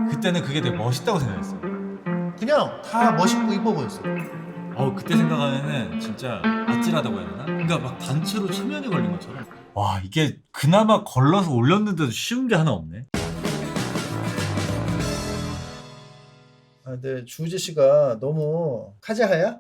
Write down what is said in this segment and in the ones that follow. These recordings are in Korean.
그때는 그게 되게 멋있다고 생각했어요. 그냥 다 멋있고 이뻐 보였어. 그때 생각하면은 진짜 아찔하다고 해야 되나? 그러니까 막 단체로 초면이 걸린 것처럼. 와, 이게 그나마 걸러서 올렸는데도 쉬운 게 하나 없네. 근데 주우재 씨가 너무 카제하야?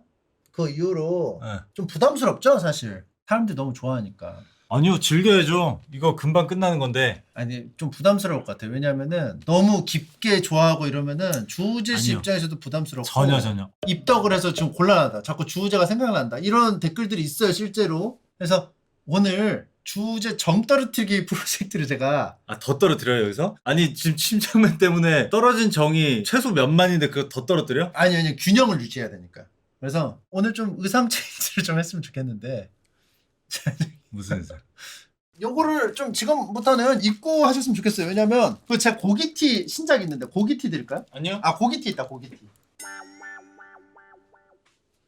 그 이후로 네. 좀 부담스럽죠, 사실. 사람들이 너무 좋아하니까. 아니요, 즐겨야죠. 이거 금방 끝나는 건데. 아니, 좀 부담스러울 것 같아요. 왜냐면은 너무 깊게 좋아하고 이러면은 주우재 씨 아니요. 입장에서도 부담스럽고. 전혀. 입덕을 해서 지금 곤란하다. 자꾸 주우재가 생각난다. 이런 댓글들이 있어요, 실제로. 그래서 오늘 주우재 정 떨어뜨리기 프로젝트를 제가 더 떨어뜨려요, 여기서? 아니, 지금 침착맨 때문에 떨어진 정이 최소 몇만인데 그거 더 떨어뜨려? 아니 균형을 유지해야 되니까. 그래서 오늘 좀 의상 체인지를 좀 했으면 좋겠는데 무슨 소 요거를 좀 지금부터는 입고 하셨으면 좋겠어요. 왜냐면 그 제가 고기티 신작 있는데 고기티 드릴까요? 아니요? 고기티 있다, 고기티.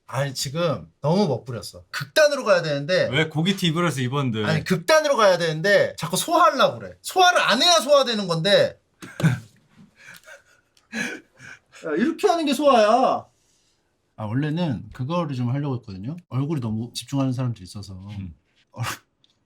아니 지금 너무 멋부렸어. 극단으로 가야 되는데 왜 고기티 입으라서 입었는데? 아니 극단으로 가야 되는데 자꾸 소화하려고 그래. 소화를 안 해야 소화되는 건데 야, 이렇게 하는 게 소화야. 원래는 그거를 좀 하려고 했거든요. 얼굴이 너무 집중하는 사람들이 있어서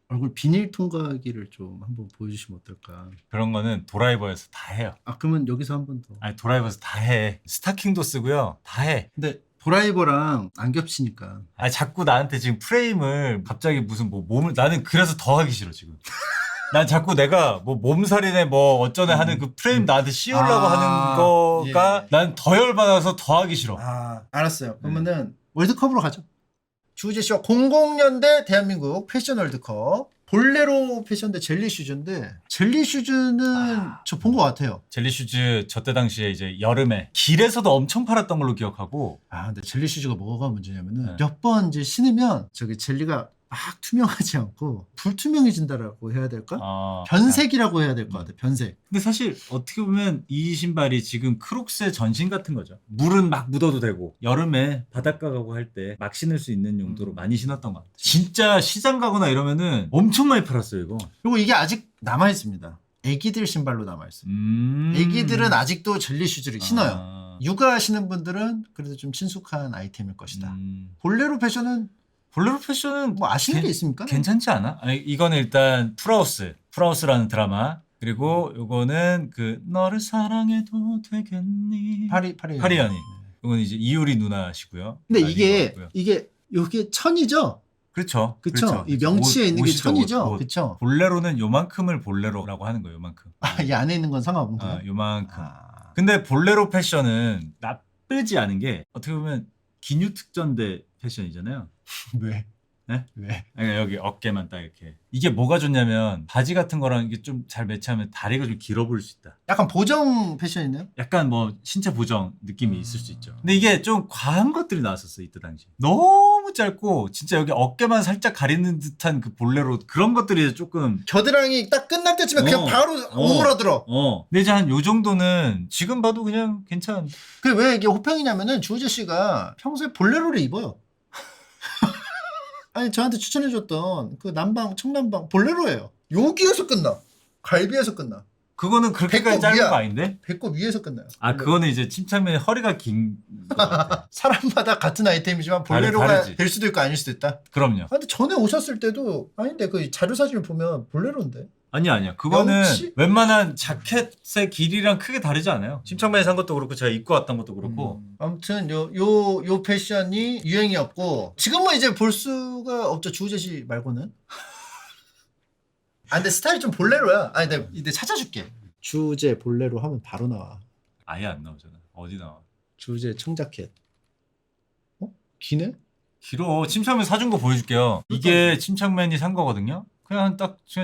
얼굴 비닐 통과하기를 좀 한번 보여주시면 어떨까. 그런 거는 도라이버에서 다 해요. 그러면 여기서 한 번 더. 아니, 도라이버에서 다 해. 스타킹도 쓰고요. 다 해. 근데 도라이버랑 안 겹치니까. 아니, 자꾸 나한테 지금 프레임을 갑자기 무슨 뭐 몸을, 나는 그래서 더 하기 싫어, 지금. 난 자꾸 내가 뭐 몸살이네 뭐 어쩌네 하는 그 프레임 나한테 씌우려고 하는 거가 예. 난 더 열받아서 더 하기 싫어. 알았어요. 그러면은 월드컵으로 가죠. 주우재 씨와 00년대 대한민국 패션 월드컵. 볼레로 패션대 젤리 슈즈인데 젤리 슈즈는 저 본 것 같아요. 젤리 슈즈 저때 당시에 이제 여름에 길에서도 엄청 팔았던 걸로 기억하고. 근데 젤리 슈즈가 뭐가 문제냐면은 네. 몇 번 이제 신으면 저기 젤리가 막 투명하지 않고 불투명해진다라고 해야 될까? 변색이라고 해야 될 것 같아. 변색. 근데 사실 어떻게 보면 이 신발이 지금 크록스의 전신 같은 거죠. 물은 막 묻어도 되고 여름에 바닷가 가고 할 때 막 신을 수 있는 용도로 많이 신었던 것 같아요. 진짜 시장 가거나 이러면은 엄청 많이 팔았어요, 이거. 그리고 이게 아직 남아 있습니다. 애기들 신발로 남아 있어요. 애기들은 아직도 젤리 슈즈를 신어요. 육아하시는 분들은 그래도 좀 친숙한 아이템일 것이다. 볼레로 패션은 뭐 아시는 게 있습니까? 괜찮지 않아? 아니, 이거는 일단 프라우스라는 드라마. 그리고 요거는 그 너를 사랑해도 되겠니? 파리 연인. 이건 이제 이효리 누나시고요. 근데 이거고요. 이게 천이죠? 그렇죠. 그쵸? 이 명치에 있는 게 옷이죠, 천이죠? 옷. 그쵸? 볼레로는 요만큼을 볼레로라고 하는 거예요. 요만큼. 이 안에 있는 건 상관없는 거예요? 요만큼. 근데 볼레로 패션은 나쁘지 않은 게 어떻게 보면 기뉴특전대 패션이잖아요. 왜? 네? 왜? 그러니까 여기 어깨만 딱 이렇게. 이게 뭐가 좋냐면 바지 같은 거랑 이게 좀 잘 매치하면 다리가 좀 길어 보일 수 있다. 약간 보정 패션이네요? 약간 뭐 신체 보정 느낌이 있을 수 있죠. 근데 이게 좀 과한 것들이 나왔었어, 이때 당시. 너무 짧고 진짜 여기 어깨만 살짝 가리는 듯한 그 볼레로 그런 것들이 조금. 겨드랑이 딱 끝날 때쯤에 그냥 바로 오므라들어. 근데 이제 한 요 정도는 지금 봐도 그냥 괜찮은. 그게 왜 이게 호평이냐면은 주우재 씨가 평소에 볼레로를 입어요. 아니 저한테 추천해줬던 그 청남방 볼레로예요. 여기에서 끝나. 갈비에서 끝나. 그거는 그렇게까지 배꼽 짧은 위야. 거 아닌데? 배꼽 위에서 끝나요. 그거는 이제 침착맨이 허리가 긴 것 같아. 사람마다 같은 아이템이지만 볼레로가 다르지. 될 수도 있고 아닐 수도 있다. 그럼요. 근데 전에 오셨을 때도 아닌데 그 자료 사진을 보면 볼레로인데. 아니야. 그거는 명치? 웬만한 자켓의 길이랑 크게 다르지 않아요. 침착맨이 산 것도 그렇고 제가 입고 왔던 것도 그렇고. 아무튼 요 패션이 유행이었고 지금은 이제 볼 수가 없죠. 주우재 씨 말고는. 근데 스타일이 좀 볼레로야. 내가 찾아줄게. 주우재 볼레로 하면 바로 나와. 아예 안 나오잖아. 어디 나와? 주우재 청자켓. 기네? 길어. 침착맨 사준 거 보여줄게요. 이게 침착맨이 산 거거든요. 그냥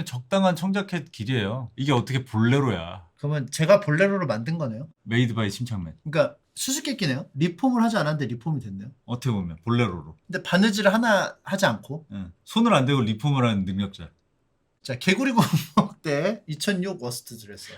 적당한 청자켓 길이에요. 이게 어떻게 볼레로야. 그러면 제가 볼레로로 만든 거네요. 메이드 바이 침착맨. 그러니까 수수께끼네요. 리폼을 하지 않았는데 리폼이 됐네요. 어떻게 보면 볼레로로. 근데 바느질을 하나 하지 않고. 응. 손을 안 대고 리폼을 하는 능력자. 자, 개구리 공목 때 2006 워스트 드레서.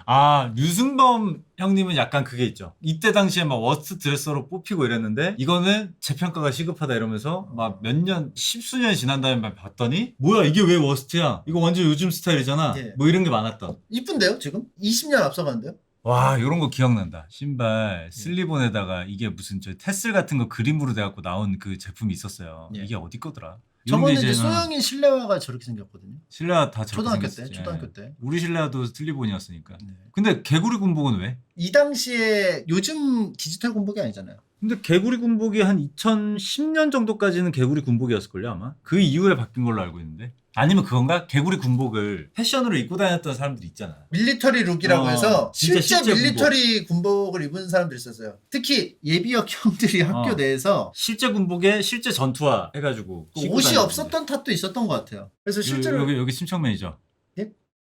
류승범 형님은 약간 그게 있죠. 이때 당시에 막 워스트 드레서로 뽑히고 이랬는데 이거는 재평가가 시급하다 이러면서 막 몇 년, 십수년 지난 다음에 봤더니 뭐야 이게 왜 워스트야? 이거 완전 요즘 스타일이잖아. 예. 뭐 이런 게 많았던. 이쁜데요 지금? 20년 앞서가는데요? 와, 요런 거 기억난다. 신발 슬리본에다가 이게 무슨 저 테슬 같은 거 그림으로 돼갖고 나온 그 제품이 있었어요. 예. 이게 어디 거더라? 저번에 이런 게 이제 소영이 실내화가 저렇게 생겼거든요. 실내화 다 저렇게 초등학교 때, 생겼었지. 초등학교 때. 우리 실내화도 슬리본이었으니까. 네. 근데 개구리 군복은 왜? 이 당시에 요즘 디지털 군복이 아니잖아요. 근데 개구리 군복이 한 2010년 정도까지는 개구리 군복이었을걸요 아마? 그 이후에 바뀐 걸로 알고 있는데. 아니면 그건가? 개구리 군복을 패션으로 입고 다녔던 사람들 있잖아. 밀리터리 룩이라고 해서 진짜 실제 실제 밀리터리 군복을 입은 사람들 있었어요. 특히 예비역 형들이 학교 내에서 실제 군복에 실제 전투화 해가지고 그 신고 옷이 다녔는데. 없었던 탓도 있었던 것 같아요. 그래서 실제로 여기 심청맨이죠.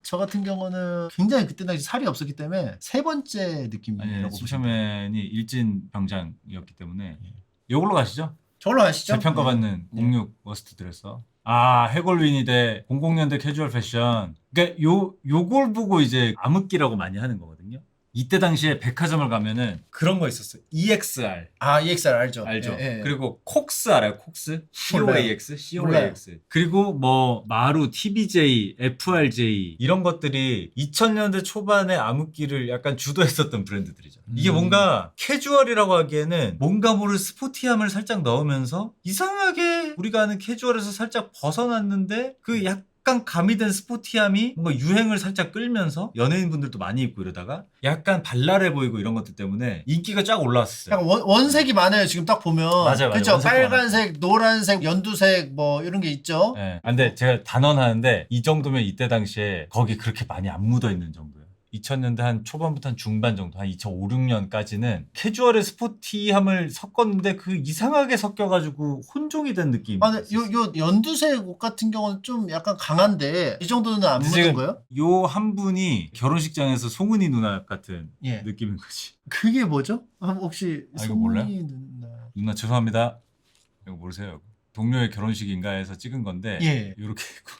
저 같은 경우는 굉장히 그때 당시 살이 없었기 때문에 세 번째 아니 느낌이라고 보시면 돼요. 심청맨이 일진 병장이었기 때문에 이걸로 가시죠. 저걸로 아시죠? 재평가받는 네. 06 워스트 드레서. 아, 해골윈이 대 00년대 캐주얼 패션. 그러니까 요걸 보고 이제 암흑기라고 많이 하는 거거든요. 이때 당시에 백화점을 가면은 그런 거 있었어요. EXR 아, EXR 알죠? 알죠? 예, 예. 그리고 콕스 알아요? 콕스? 몰라요. COAX? COAX. 그리고 뭐 마루, TBJ, FRJ 이런 것들이 2000년대 초반에 암흑기를 약간 주도했었던 브랜드들이죠. 이게 뭔가 캐주얼이라고 하기에는 뭔가 모를 스포티함을 살짝 넣으면서 이상하게 우리가 아는 캐주얼에서 살짝 벗어났는데 그 약간 가미된 스포티함이 뭔가 유행을 살짝 끌면서 연예인분들도 많이 입고 이러다가 약간 발랄해 보이고 이런 것들 때문에 인기가 쫙 올라왔었어요. 약간 원색이 많아요. 지금 딱 보면. 맞아요. 그렇죠. 원색도 빨간색, 노란색, 연두색 뭐 이런 게 있죠. 네. 근데 제가 단언하는데 이 정도면 이때 당시에 거기 그렇게 많이 안 묻어 있는 정도예요. 2000년대 한 초반부터 한 중반 정도, 한 2005, 6년까지는 캐주얼의 스포티함을 섞었는데 그 이상하게 섞여가지고 혼종이 된 느낌. 아, 근데 요 연두색 옷 같은 경우는 좀 약간 강한데 이 정도는 안 묻은 거예요? 요 한 분이 결혼식장에서 송은이 누나 같은 예. 느낌인 거지. 그게 뭐죠? 아, 혹시 아, 이거 몰라요? 송이 누나. 누나 죄송합니다. 이거 모르세요? 동료의 결혼식인가 해서 찍은 건데 예. 이렇게 입고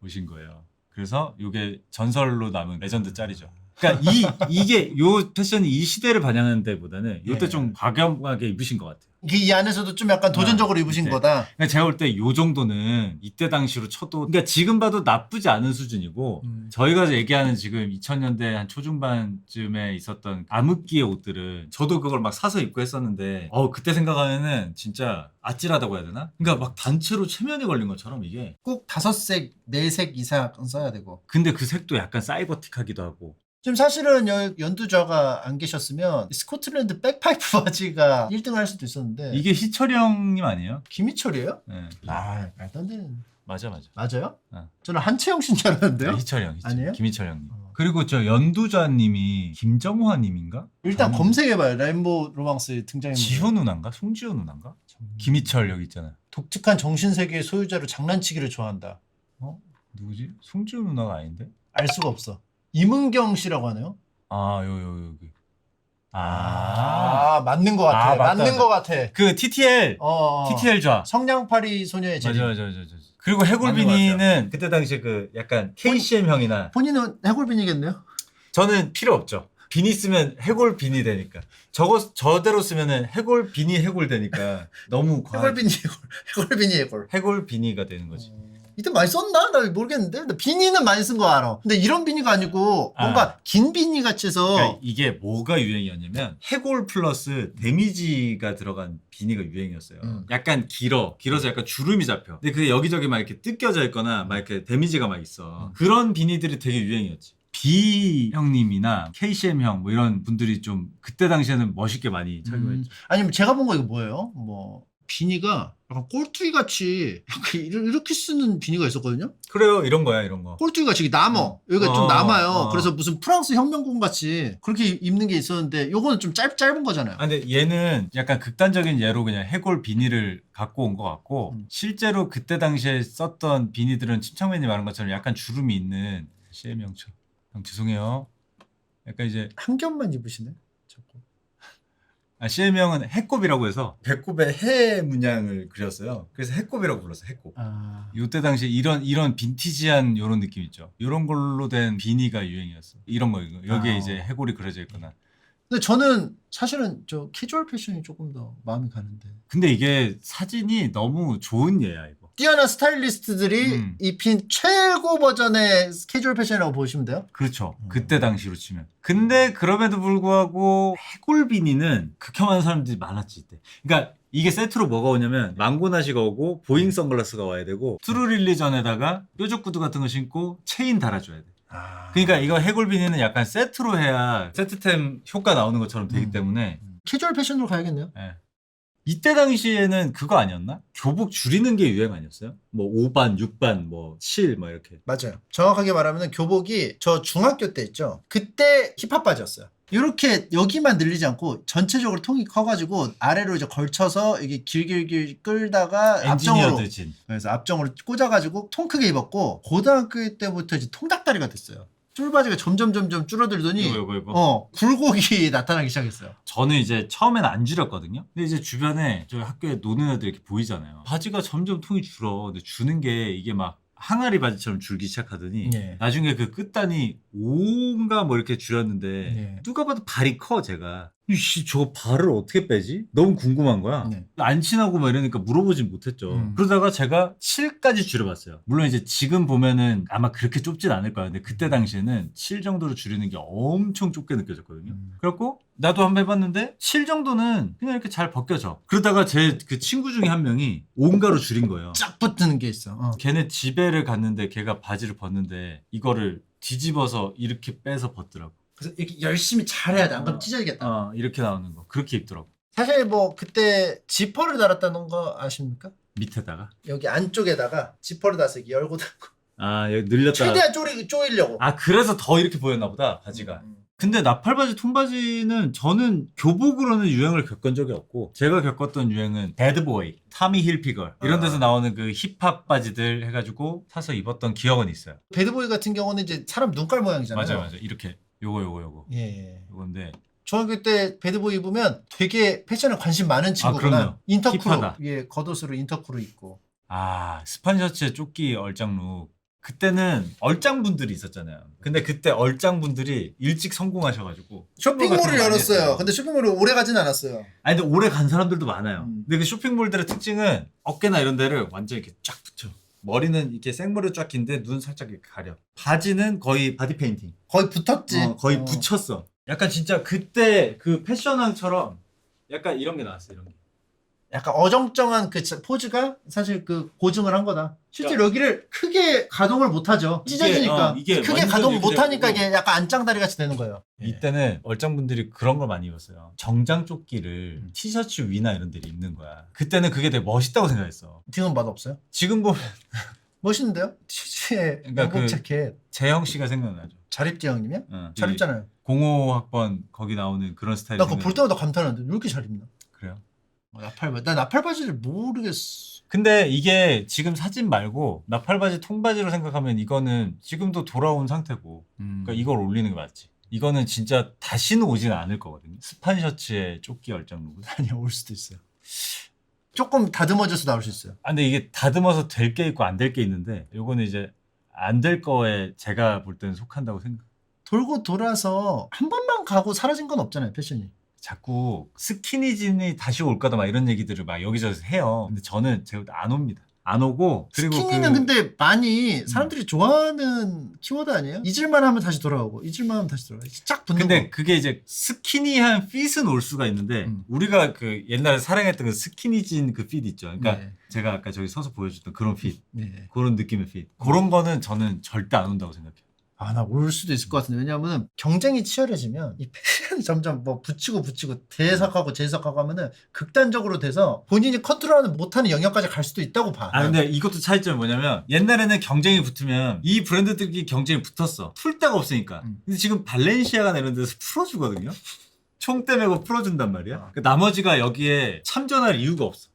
오신 거예요. 그래서 이게 전설로 남은 레전드 짤이죠. 그러니까 이게 요 패션이 이 시대를 반영하는 데보다는 이때 예. 좀 과감하게 입으신 것 같아요. 이 안에서도 좀 약간 도전적으로 입으신 이때. 거다. 그러니까 제가 볼 때 요 정도는 이때 당시로 쳐도 그러니까 지금 봐도 나쁘지 않은 수준이고 저희가 얘기하는 지금 2000년대 한 초중반쯤에 있었던 암흑기의 옷들은 저도 그걸 막 사서 입고 했었는데 그때 생각하면은 진짜 아찔하다고 해야 되나? 그러니까 막 단체로 체면이 걸린 것처럼 이게 꼭 5색, 4색 이상 써야 되고. 근데 그 색도 약간 사이버틱하기도 하고 지금 사실은 연두좌가 안 계셨으면 스코틀랜드 백파이프 바지가 1등을 할 수도 있었는데 이게 희철이 형님 아니에요? 김희철이에요? 네. 아, 말도 안 되는. 맞아. 맞아요? 어. 저는 한채영 씨인 줄 알았는데요. 네, 희철이 형. 아니에요? 김희철 형님. 그리고 저 연두자님이 김정화님인가? 일단 검색해봐요. 레인보우 로망스 등장인물. 지효 누나인가? 송지효 누나인가? 김희철 여기 있잖아. 독특한 정신세계의 소유자로 장난치기를 좋아한다. 누구지? 송지효 누나가 아닌데? 알 수가 없어. 임은경 씨라고 하네요. 여기. 맞는 것 같아. 맞다, 맞는 맞다. 것 같아. 그 TTL. TTL 좌. 성냥팔이 소녀의 재림. 맞아. 그리고 해골비니는 그때 당시에 그 약간 KCM 형이나 본인은 해골빈이겠네요. 저는 필요 없죠. 비니 쓰면 해골 비니 되니까. 저대로 쓰면은 해골 비니 해골 되니까 너무 해골빈이 해골. 해골 비니가 되는 거지. 이때 많이 썼나? 나 모르겠는데. 근데 비니는 많이 쓴 거 알아. 근데 이런 비니가 아니고 뭔가 긴 비니 같이 해서 그러니까 이게 뭐가 유행이었냐면 해골 플러스 데미지가 들어간 비니가 유행이었어요. 약간 길어서 약간 주름이 잡혀. 근데 그게 여기저기 막 이렇게 뜯겨져 있거나 막 이렇게 데미지가 막 있어. 그런 비니들이 되게 유행이었지. B 형님이나 KCM 형 뭐 이런 분들이 좀 그때 당시에는 멋있게 많이 착용했죠. 아니면 제가 본 거 이거 뭐예요? 뭐 비니가 약간 꼴뚜기 같이 이렇게 쓰는 비니가 있었거든요. 그래요, 이런 거야, 이런 거. 꼴뚜기 같이 남어. 여기가 좀 남아요. 어. 그래서 무슨 프랑스 혁명군 같이 그렇게 입는 게 있었는데 요거는 좀 짧은 거잖아요. 근데 얘는 약간 극단적인 예로 그냥 해골 비니를 갖고 온 것 같고 실제로 그때 당시에 썼던 비니들은 침착맨이 말한 것처럼 약간 주름이 있는 CM 형처럼. 형 죄송해요. 약간 이제 한 겹만 입으시네. 자꾸. CM 형은 해꼽이라고 해서 배꼽에 해 문양을 그렸어요. 그래서 해꼽이라고 불렀어요. 해꼽. 이때 당시에 이런 빈티지한 이런 느낌 있죠. 이런 걸로 된 비니가 유행이었어. 이런 거 이거. 여기에 이제 해골이 그려져 있거나. 근데 저는 사실은 저 캐주얼 패션이 조금 더 마음이 가는데. 근데 이게 사진이 너무 좋은 예야 이거. 뛰어난 스타일리스트들이 입힌 최고 버전의 캐주얼 패션이라고 보시면 돼요. 그렇죠. 그때 당시로 치면. 근데 그럼에도 불구하고 해골비니는 극혐하는 사람들이 많았지 이때. 그러니까 이게 세트로 뭐가 오냐면 망고나시가 오고 보잉 선글라스가 와야 되고 트루릴리전에다가 뾰족 구두 같은 거 신고 체인 달아줘야 돼. 그러니까 이거 해골비니는 약간 세트로 해야 세트템 효과 나오는 것처럼 되기 때문에 캐주얼 패션으로 가야겠네요. 예. 이때 당시에는 그거 아니었나? 교복 줄이는 게 유행 아니었어요? 뭐 5반, 6반, 뭐 7, 뭐 이렇게. 맞아요. 정확하게 말하면 교복이 저 중학교 때 있죠. 그때 힙합 바지였어요. 이렇게 여기만 늘리지 않고 전체적으로 통이 커가지고 아래로 이제 걸쳐서 이게 길길길 끌다가 앞정으로, 엔지니어드 진. 그래서 앞정으로 꽂아가지고 통 크게 입었고 고등학교 때부터 이제 통닭다리가 됐어요. 쫄바지가 점점 줄어들더니 이거. 굴곡이 나타나기 시작했어요. 저는 이제 처음에는 안 줄였거든요. 근데 이제 주변에 저희 학교에 노는 애들 이렇게 보이잖아요. 바지가 점점 통이 줄어. 근데 주는 게 이게 막 항아리 바지처럼 줄기 시작하더니 예. 나중에 그 끝단이 5인가 뭐 이렇게 줄였는데 예. 누가 봐도 발이 커 제가. 이씨 저거 발을 어떻게 빼지? 너무 궁금한 거야. 네. 안 친하고 막 이러니까 물어보진 못했죠. 그러다가 제가 7까지 줄여봤어요. 물론 이제 지금 보면은 아마 그렇게 좁진 않을 거야. 근데 그때 당시에는 7 정도로 줄이는 게 엄청 좁게 느껴졌거든요. 그래갖고 나도 한번 해봤는데 7 정도는 그냥 이렇게 잘 벗겨져. 그러다가 제 그 친구 중에 한 명이 5인가로 줄인 거예요. 쫙 붙는 게 있어. 걔네 집에를 갔는데 걔가 바지를 벗는데 이거를 뒤집어서 이렇게 빼서 벗더라고. 그래서 이렇게 열심히 잘해야 돼. 안 그러면 찢어지겠다. 이렇게 나오는 거. 그렇게 입더라고. 사실 뭐 그때 지퍼를 달았다는 거 아십니까? 밑에다가. 여기 안쪽에다가 지퍼를 달아서 이렇게 열고 닫고 여기 늘렸다. 최대한 쪼이려고. 그래서 더 이렇게 보였나 보다 바지가. 근데 나팔바지, 통바지는 저는 교복으로는 유행을 겪은 적이 없고 제가 겪었던 유행은 배드보이, 타미 힐피걸 이런 데서 나오는 그 힙합 바지들 해가지고 사서 입었던 기억은 있어요. 배드보이 같은 경우는 이제 사람 눈깔 모양이잖아요. 맞아요. 이렇게 요거. 예. 요건데 중학교 때 배드보이 입으면 되게 패션에 관심 많은 친구구나. 그럼요. 인터크루 힙하다. 위에 겉옷으로 인터크루 입고. 스판 셔츠에 조끼 얼짱룩. 그때는 얼짱분들이 있었잖아요. 근데 그때 얼짱분들이 일찍 성공하셔가지고 쇼핑몰을 열었어요. 근데 쇼핑몰이 오래 가진 않았어요. 근데 오래 간 사람들도 많아요. 근데 그 쇼핑몰들의 특징은 어깨나 이런 데를 완전 이렇게 쫙 붙여. 머리는 이렇게 생머리 쫙 긴데 눈 살짝 이렇게 가려. 바지는 거의 바디 페인팅. 거의 붙었지. 거의 붙였어. 약간 진짜 그때 그 패션왕처럼 약간 이런 게 나왔어. 이런 게. 약간 어정쩡한 그 포즈가 사실 그 고증을 한 거다. 실제로 여기를 크게 가동을 못하죠. 찢어지니까. 이게 크게 완전 가동을 이렇게 못하니까 되고. 이게 약간 안짱다리 같이 되는 거예요. 이때는 얼짱분들이 그런 걸 많이 입었어요. 정장 조끼를 티셔츠 위나 이런 데를 입는 거야. 그때는 그게 되게 멋있다고 생각했어. 지금 맛없어요? 지금 보면 멋있는데요? 티셔츠에 그러니까 영국 그- 자켓. 재영 씨가 생각나죠. 자립지 형님이야? 응. 잘 입잖아요. 05학번 거기 나오는 그런 스타일. 나 그거 볼 때마다 감탄하는데 왜 이렇게 잘 입나? 그래요. 나팔바지. 나 나팔바지를 모르겠어. 근데 이게 지금 사진 말고 나팔바지, 통바지로 생각하면 이거는 지금도 돌아온 상태고, 그러니까 이걸 올리는 게 맞지. 이거는 진짜 다시는 오지는 않을 거거든요. 스판 셔츠에 조끼 얼짱룩은. 아니요, 올 수도 있어요. 조금 다듬어져서 나올 수 있어요. 근데 이게 다듬어서 될 게 있고 안 될 게 있는데, 요거는 이제 안 될 거에 제가 볼 때는 속한다고 생각. 돌고 돌아서 한 번만 가고 사라진 건 없잖아요, 패션이. 자꾸 스키니진이 다시 올 거다 막 이런 얘기들을 막 여기저기서 해요. 근데 저는 제가 안 옵니다. 안 오고, 그리고 스키니는 근데 많이 사람들이 좋아하는 키워드 아니에요? 잊을만 하면 다시 돌아오고 잊을만 하면 다시 돌아오고 쫙 붙는 근데 거. 그게 이제 스키니한 핏은 올 수가 있는데 우리가 그 옛날에 사랑했던 그 스키니진 그 핏 있죠. 그러니까 네. 제가 아까 저기 서서 보여줬던 그런 핏, 네. 그런 느낌의 핏, 그런 거는 저는 절대 안 온다고 생각해요. 나 올 수도 있을 것 같은데 왜냐하면 경쟁이 치열해지면 이 패션이 점점 뭐 붙이고 재해석하고 재해석하고 하면은 극단적으로 돼서 본인이 컨트롤하는 못하는 영역까지 갈 수도 있다고 봐. 근데 이것도 차이점이 뭐냐면 옛날에는 경쟁이 붙으면 이 브랜드들끼리 경쟁이 붙었어. 풀 데가 없으니까. 근데 지금 발렌시아가 이런 데서 풀어주거든요. 총대 메고 풀어준단 말이야. 나머지가 여기에 참전할 이유가 없어.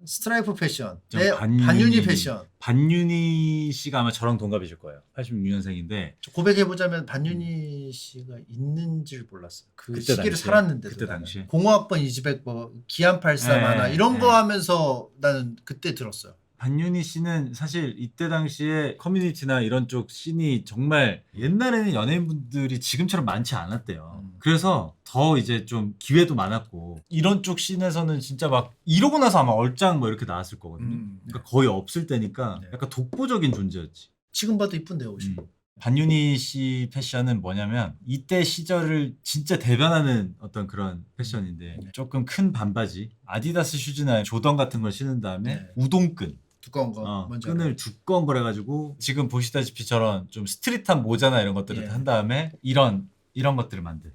스트라이프 패션, 좀 반윤희 패션. 반윤희 씨가 아마 저랑 동갑이실 거예요. 86년생인데 고백해보자면 반윤희 씨가 있는지를 몰랐어요. 그 그때 시기를 당시에, 살았는데도. 그때 나는. 당시에. 05학번 이지백 뭐 기안 84 네, 만화 이런 네. 거 하면서 나는 그때 들었어요. 반윤희 씨는 사실 이때 당시에 커뮤니티나 이런 쪽 씬이 정말 옛날에는 연예인분들이 지금처럼 많지 않았대요. 그래서 더 이제 좀 기회도 많았고 이런 쪽 씬에서는 진짜 막 이러고 나서 아마 얼짱 뭐 이렇게 나왔을 거거든요. 그러니까 거의 없을 때니까 네. 약간 독보적인 존재였지. 지금 봐도 이쁜데요, 옷이. 반윤희 씨 패션은 뭐냐면 이때 시절을 진짜 대변하는 어떤 그런 패션인데 네. 조금 큰 반바지, 아디다스 슈즈나 조던 같은 걸 신은 다음에 네. 우동끈, 두꺼운 거. 먼저 끈을 두꺼운 걸 해가지고 지금 보시다시피 저런 좀 스트릿한 모자나 이런 것들을 예. 한 다음에 이런 것들을 만들.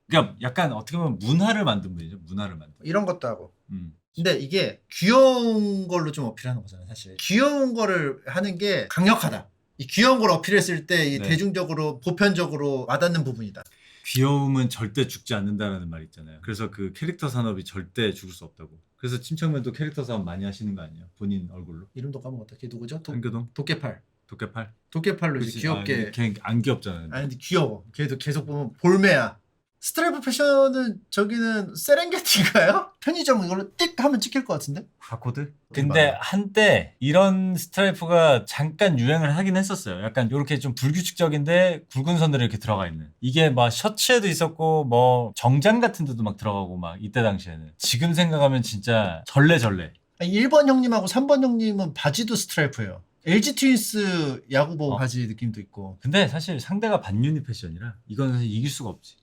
그러니까 약간 어떻게 보면 문화를 만든 분이죠. 문화를 만든. 이런 것도 하고. 음. 근데 이게 귀여운 걸로 좀 어필하는 거잖아요, 사실. 귀여운 거를 하는 게 강력하다. 이 귀여운 걸 어필했을 때 이 네. 대중적으로 보편적으로 와닿는 부분이다. 귀여움은 절대 죽지 않는다라는 말 있잖아요. 그래서 그 캐릭터 산업이 절대 죽을 수 없다고. 그래서 침착맨도 캐릭터 산업 많이 하시는 거 아니에요? 본인 얼굴로. 이름도 까먹었다. 걔 누구죠? 한교동? 도깨팔. 도깨팔? 도깨팔로 이제 그치? 귀엽게. 걔안 귀엽잖아요. 아니 근데 귀여워. 걔도 계속 보면 볼매야. 스트라이프 패션은 저기는 세렝게티인가요? 편의점 이걸로 띡 하면 찍힐 것 같은데? 바코드? 근데 한때 이런 스트라이프가 잠깐 유행을 하긴 했었어요. 약간 이렇게 좀 불규칙적인데 굵은 선들이 이렇게 들어가 있는. 이게 막 셔츠에도 있었고 뭐 정장 같은 데도 막 들어가고 막 이때 당시에는. 지금 생각하면 진짜 절레절레. 1번 형님하고 3번 형님은 바지도 스트라이프예요. LG 트윈스 야구복 바지 느낌도 있고. 근데 사실 상대가 반윤희 패션이라 이건 사실 이길 수가 없지.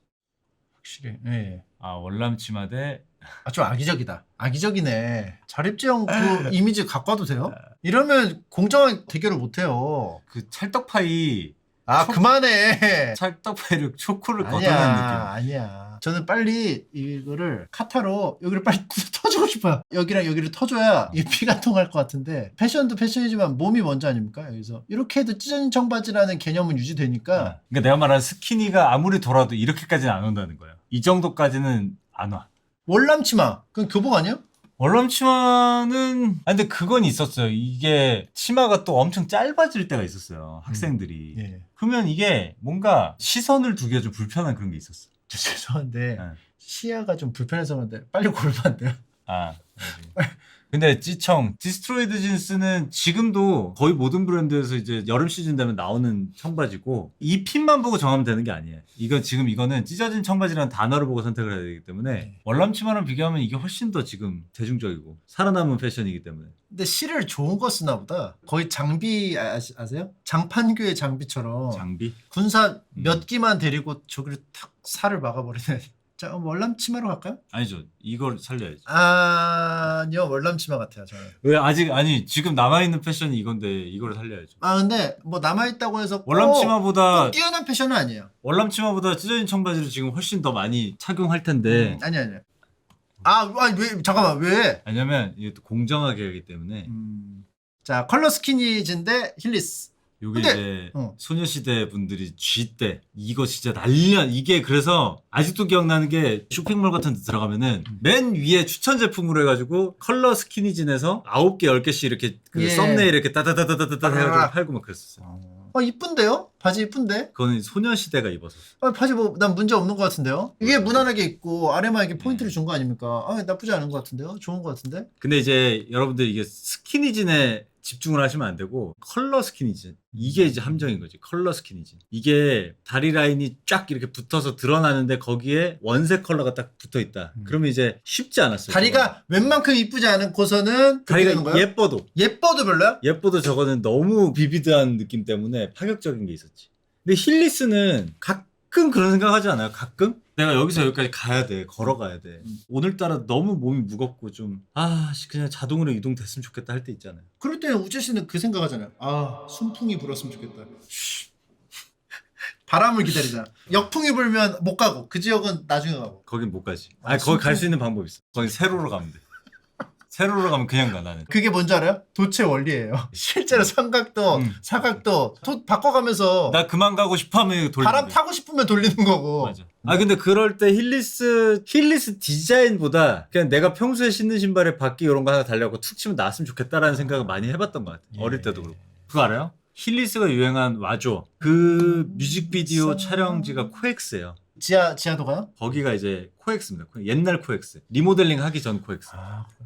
확실히. 예. 아 월남 치마 대 좀 악의적이다. 악의적이네. 자립지형 그 이미지 갖고 와도 돼요? 이러면 공정한 대결을 못 해요. 그 찰떡파이 그만해. 찰떡파이를 초코를 걷어낸 아니야. 저는 빨리 이거를 카타로 여기를 빨리 터주고 싶어요. 여기랑 여기를 터줘야 이 피가 통할 것 같은데 패션도 패션이지만 몸이 먼저 아닙니까? 여기서 이렇게 해도 찢어진 청바지라는 개념은 유지되니까. 느낌. 그러니까 내가 말하는 스키니가 아무리 돌아도 이렇게까지는 안 온다는 거예요. 이 정도까지는 안 와. 월남치마 그건 교복 아니야? 월남 치마는 근데 그건 있었어요. 이게 치마가 또 엄청 짧아질 때가 있었어요. 학생들이. 예. 그러면 이게 뭔가 시선을 두기가 좀 불편한 그런 게 있었어. 저 죄송한데 네. 시야가 좀 불편해서 그런데 빨리 고르면 안 돼요? 근데 찌청 디스트로이드 진스는 지금도 거의 모든 브랜드에서 이제 여름 시즌 되면 나오는 청바지고 이 핏만 보고 정하면 되는 게 아니에요. 이거는 찢어진 청바지라는 단어를 보고 선택을 해야 되기 때문에 월남 치마랑 비교하면 이게 훨씬 더 지금 대중적이고 살아남은 패션이기 때문에. 근데 실을 좋은 거 쓰나 보다. 거의 장비 아세요? 장판교의 장비처럼 장비? 군사 몇 기만 데리고 저기를 탁 살을 막아버리네. 자, 월남 치마로 갈까요? 아니죠. 이걸 살려야지. 아니요, 월남 치마 같아요, 저는. 왜 아니 지금 남아있는 패션이 이건데 이걸 살려야죠. 근데 뭐 남아있다고 해서 월남 치마보다 뛰어난 패션은 아니에요. 월남 치마보다 찢어진 청바지를 지금 훨씬 더 많이 착용할 텐데. 아니요. 왜, 잠깐만, 왜? 왜냐면 이게 또 공정하게 하기 때문에. 자, 컬러 스키니즈인데 힐리스. 요게 근데, 이제 소녀시대 분들이 G 때 이거 진짜 난리야. 이게 그래서 아직도 기억나는 게 쇼핑몰 같은 데 들어가면은 맨 위에 추천 제품으로 해가지고 컬러 스키니진에서 9개 10개씩 이렇게 그 썸네일 이렇게 따다다다다다 해가지고 팔고 막 그랬었어요. 이쁜데요? 바지 이쁜데? 그거는 소녀시대가 입어서. 바지 난 문제 없는 것 같은데요? 이게 무난하게 입고 아래만 이렇게 포인트를 준 거 아닙니까? 나쁘지 않은 것 같은데요? 좋은 것 같은데? 근데 이제 여러분들 이게 스키니진에 집중을 하시면 안 되고 컬러 스키니진 이게 이제 함정인 거지. 컬러 스키니진 이게 다리 라인이 쫙 이렇게 붙어서 드러나는데 거기에 원색 컬러가 딱 붙어 있다. 그러면 이제 쉽지 않았어요. 다리가 웬만큼 이쁘지 않은 고서는 다리가 예뻐도 별로야? 예뻐도 저거는 너무 비비드한 느낌 때문에 파격적인 게 있었지. 근데 힐리스는 가끔 그런 생각하지 않아요? 가끔? 내가 여기서 여기까지 가야 돼. 걸어가야 돼. 오늘따라 너무 몸이 무겁고 좀 그냥 자동으로 이동됐으면 좋겠다 할 때 있잖아요. 그럴 때는 우재 씨는 그 생각하잖아요. 순풍이 불었으면 좋겠다. 바람을 기다리자. 역풍이 불면 못 가고 그 지역은 나중에 가고. 거긴 못 가지. 거기 갈 수 있는 방법이 있어. 거긴 세로로 가면 돼. 세로로 가면 그냥 가 나는. 그게 뭔지 알아요? 도체 원리예요. 실제로 삼각도, 사각도 바꿔가면서 나 그만 가고 싶어 하면 돌리는 바람 타고 싶으면 돌리는 거고. 맞아. 근데 그럴 때 힐리스 디자인보다 그냥 내가 평소에 신는 신발에 바퀴 이런 거 하나 달려고 툭 치면 나왔으면 좋겠다라는 생각을 많이 해봤던 것 같아. 어릴 때도 그렇고. 그거 알아요? 힐리스가 유행한 와줘. 그 뮤직비디오 촬영지가 코엑스예요. 지하도 가요? 거기가 이제 코엑스입니다. 옛날 코엑스. 리모델링 하기 전 코엑스.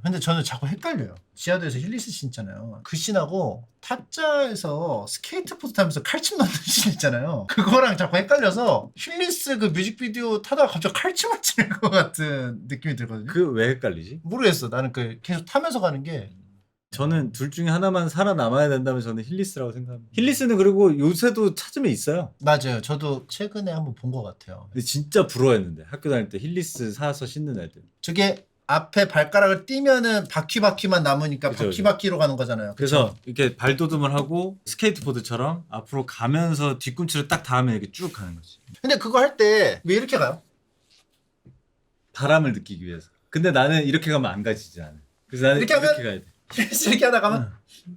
근데 저는 자꾸 헷갈려요. 지하도에서 힐리스 신잖아요. 그 신하고 타짜에서 스케이트보드 타면서 칼집 넣는 신 있잖아요. 그거랑 자꾸 헷갈려서 힐리스 그 뮤직비디오 타다가 갑자기 칼집을 치는 것 같은 느낌이 들거든요. 그 왜 헷갈리지? 모르겠어. 나는 그 계속 타면서 가는 게 저는 둘 중에 하나만 살아남아야 된다면 저는 힐리스라고 생각합니다. 힐리스는 그리고 요새도 찾으면 있어요. 맞아요. 저도 최근에 한번 본 것 같아요. 근데 진짜 부러워했는데 학교 다닐 때 힐리스 사서 신는 애들. 저게 앞에 발가락을 띄면은 바퀴만 남으니까 그쵸, 바퀴로 가는 거잖아요. 그래서 이렇게 발도듬을 하고 스케이트보드처럼 앞으로 가면서 뒤꿈치를 딱 닿으면 이렇게 쭉 가는 거지. 근데 그거 할 때 왜 이렇게 가요? 바람을 느끼기 위해서. 근데 나는 이렇게 가면 안 가지지 않아. 그래서 나는 이렇게 이렇게, 하면? 가야 돼. 이렇게 하다 가면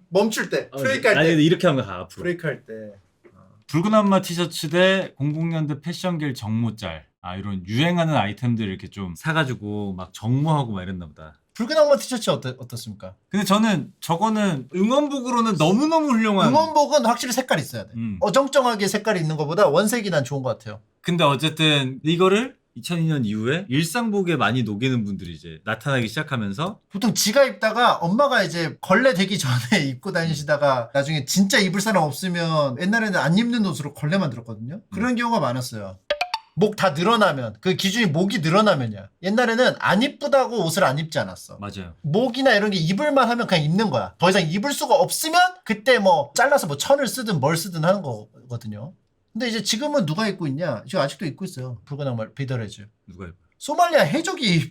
멈출 때 브레이크 할 아니 때 근데 이렇게 하면 가 앞으로. 브레이크 할 때 붉은 안마 티셔츠 대 00년대 패션길 정모짤. 이런 유행하는 아이템들 이렇게 좀 사가지고 막 정모하고 막 이랬나 보다. 붉은 악마 티셔츠 어떻습니까? 근데 저는 저거는 응원복으로는 너무너무 훌륭한. 응원복은 확실히 색깔 있어야 돼. 음. 어정쩡하게 색깔이 있는 것보다 원색이 난 좋은 것 같아요. 근데 어쨌든 이거를 2002년 이후에 일상복에 많이 녹이는 분들이 이제 나타나기 시작하면서 보통 지가 입다가 엄마가 이제 걸레 되기 전에 입고 다니시다가 나중에 진짜 입을 사람 없으면 옛날에는 안 입는 옷으로 걸레 만들었거든요. 그런 경우가 많았어요. 목 다 늘어나면 그 기준이 목이 늘어나면이야. 옛날에는 안 이쁘다고 옷을 안 입지 않았어. 맞아요. 목이나 이런 게 입을만 하면 그냥 입는 거야. 더 이상 입을 수가 없으면 그때 뭐 잘라서 뭐 천을 쓰든 뭘 쓰든 하는 거거든요. 근데 이제 지금은 누가 입고 있냐? 지금 아직도 입고 있어요. 붉은 악마 비더레즈. 누가 입어? 소말리아 해적이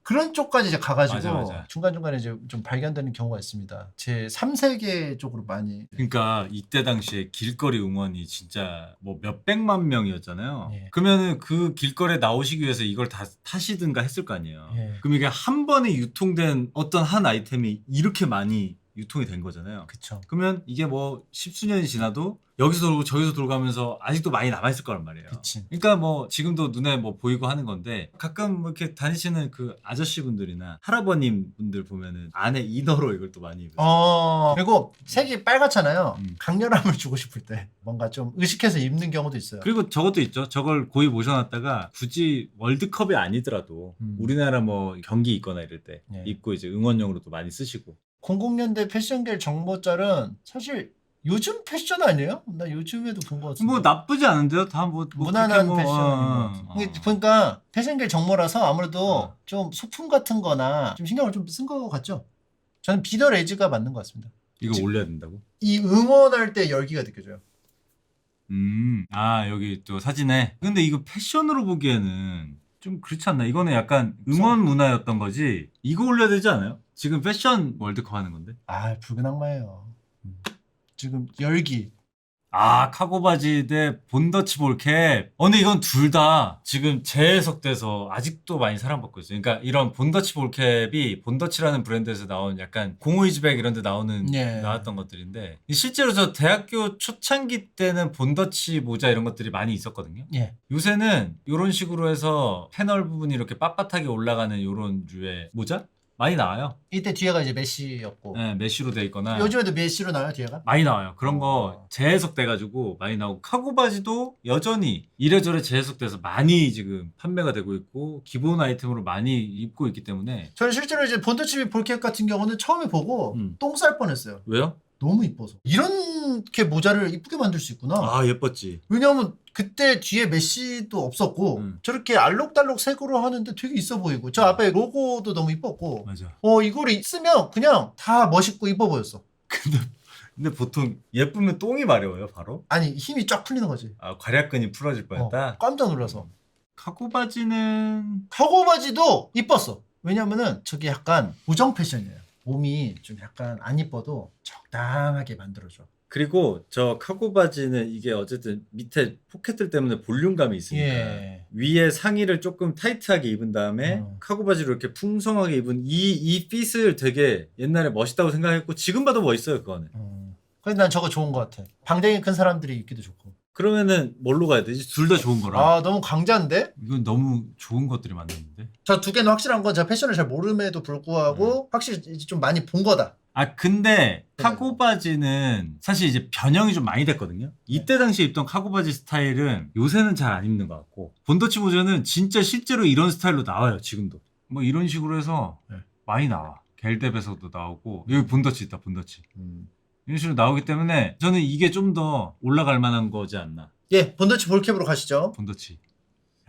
그런 쪽까지 이제 가가지고 맞아. 중간중간에 이제 좀 발견되는 경우가 있습니다. 제 3세계 쪽으로 많이. 그러니까 이때 당시에 길거리 응원이 진짜 뭐 몇백만 명이었잖아요. 예. 그러면은 그 길거리에 나오시기 위해서 이걸 다 타시든가 했을 거 아니에요. 예. 그럼 이게 한 번에 유통된 어떤 한 아이템이 이렇게 많이 유통이 된 거잖아요. 그쵸. 그러면 이게 뭐 십수년이 지나도 여기서 돌고 저기서 돌아가면서 아직도 많이 남아있을 거란 말이에요. 그치. 그러니까 뭐 지금도 눈에 뭐 보이고 하는 건데 가끔 뭐 이렇게 다니시는 그 아저씨 분들이나 할아버님 분들 보면은 안에 이너로 이걸 또 많이 입으세요. 그리고 색이 빨갛잖아요. 음. 강렬함을 주고 싶을 때 뭔가 좀 의식해서 입는 경우도 있어요. 그리고 저것도 있죠. 저걸 고이 모셔놨다가 굳이 월드컵이 아니더라도 우리나라 뭐 경기 있거나 이럴 때 예. 입고 이제 응원용으로도 많이 쓰시고. 00년대 패션계 정모짤은 사실 요즘 패션 아니에요? 나 요즘에도 본 것 같은데. 뭐 나쁘지 않은데요. 다 뭐 무난한 그렇게 패션인 것 같아. 보니까 패션계 정모라서 아무래도 좀 소품 같은 거나 좀 신경을 좀 쓴 것 같죠? 저는 비더 레즈가 맞는 것 같습니다. 이거 올려야 된다고? 이 응원할 때 열기가 느껴져요. 여기 또 사진에. 근데 이거 패션으로 보기에는 좀 그렇지 않나? 이거는 약간 응원 문화였던 거지. 이거 올려야 되지 않아요? 지금 패션 월드컵 하는 건데. 붉은 악마예요. 지금 열기. 카고 바지 대 본더치 볼캡. 근데 이건 둘 다 지금 재해석돼서 아직도 많이 사랑받고 있어요. 그러니까 이런 본더치 볼캡이 본더치라는 브랜드에서 나온 약간 공호이즈백 이런 데 나왔던 것들인데 실제로 저 대학교 초창기 때는 본더치 모자 이런 것들이 많이 있었거든요. 예. 요새는 이런 식으로 해서 패널 부분이 이렇게 빳빳하게 올라가는 이런 류의 모자? 많이 나와요. 이때 뒤에가 이제 메시였고. 네, 메쉬로 돼 있거나. 요즘에도 메시로 나와요, 뒤에가? 많이 나와요. 그런 거 재해석돼가지고 많이 나오고 카고 바지도 여전히 이래저래 재해석돼서 많이 지금 판매가 되고 있고 기본 아이템으로 많이 입고 있기 때문에. 저는 실제로 이제 본더치 볼캡 같은 경우는 처음에 보고 똥 쌀 뻔했어요. 왜요? 너무 이뻐서. 이렇게 모자를 이쁘게 만들 수 있구나. 예뻤지. 왜냐하면 그때 뒤에 메시도 없었고 저렇게 알록달록 색으로 하는데 되게 있어 보이고 저 앞에 로고도 너무 이뻤고 맞아. 이걸 있으면 그냥 다 멋있고 이뻐 보였어. 근데 보통 예쁘면 똥이 마려워요, 바로? 아니 힘이 쫙 풀리는 거지. 괄약근이 풀어질 뻔했다? 깜짝 놀라서. 카고 바지는 카고 바지도 이뻤어. 왜냐면은 저게 약간 고정 패션이에요. 몸이 좀 약간 안 이뻐도 적당하게 만들어줘. 그리고 저 카고 바지는 이게 어쨌든 밑에 포켓들 때문에 볼륨감이 있으니까 위에 상의를 조금 타이트하게 입은 다음에 카고 바지로 이렇게 풍성하게 입은 이 핏을 되게 옛날에 멋있다고 생각했고 지금 봐도 멋있어요 그거는. 그래서 난 저거 좋은 것 같아. 방댕이 큰 사람들이 입기도 좋고. 그러면은 뭘로 가야 되지? 둘 다 좋은 거라. 너무 강자인데? 이건 너무 좋은 것들이 많았는데. 저 두 개는 확실한 건 제가 패션을 잘 모름에도 불구하고 확실히 이제 좀 많이 본 거다. 아 근데 카고 바지는 사실 이제 변형이 좀 많이 됐거든요. 이때 당시에 입던 카고 바지 스타일은 요새는 잘 안 입는 것 같고 본더치 모자는 진짜 실제로 이런 스타일로 나와요 지금도. 뭐 이런 식으로 해서 네. 많이 나와. 겔뎁에서도 나오고 여기 본더치 있다 본더치. 음. 이런 식으로 나오기 때문에 저는 이게 좀 더 올라갈 만한 거지 않나. 예, 본더치 볼캡으로 가시죠. 본더치.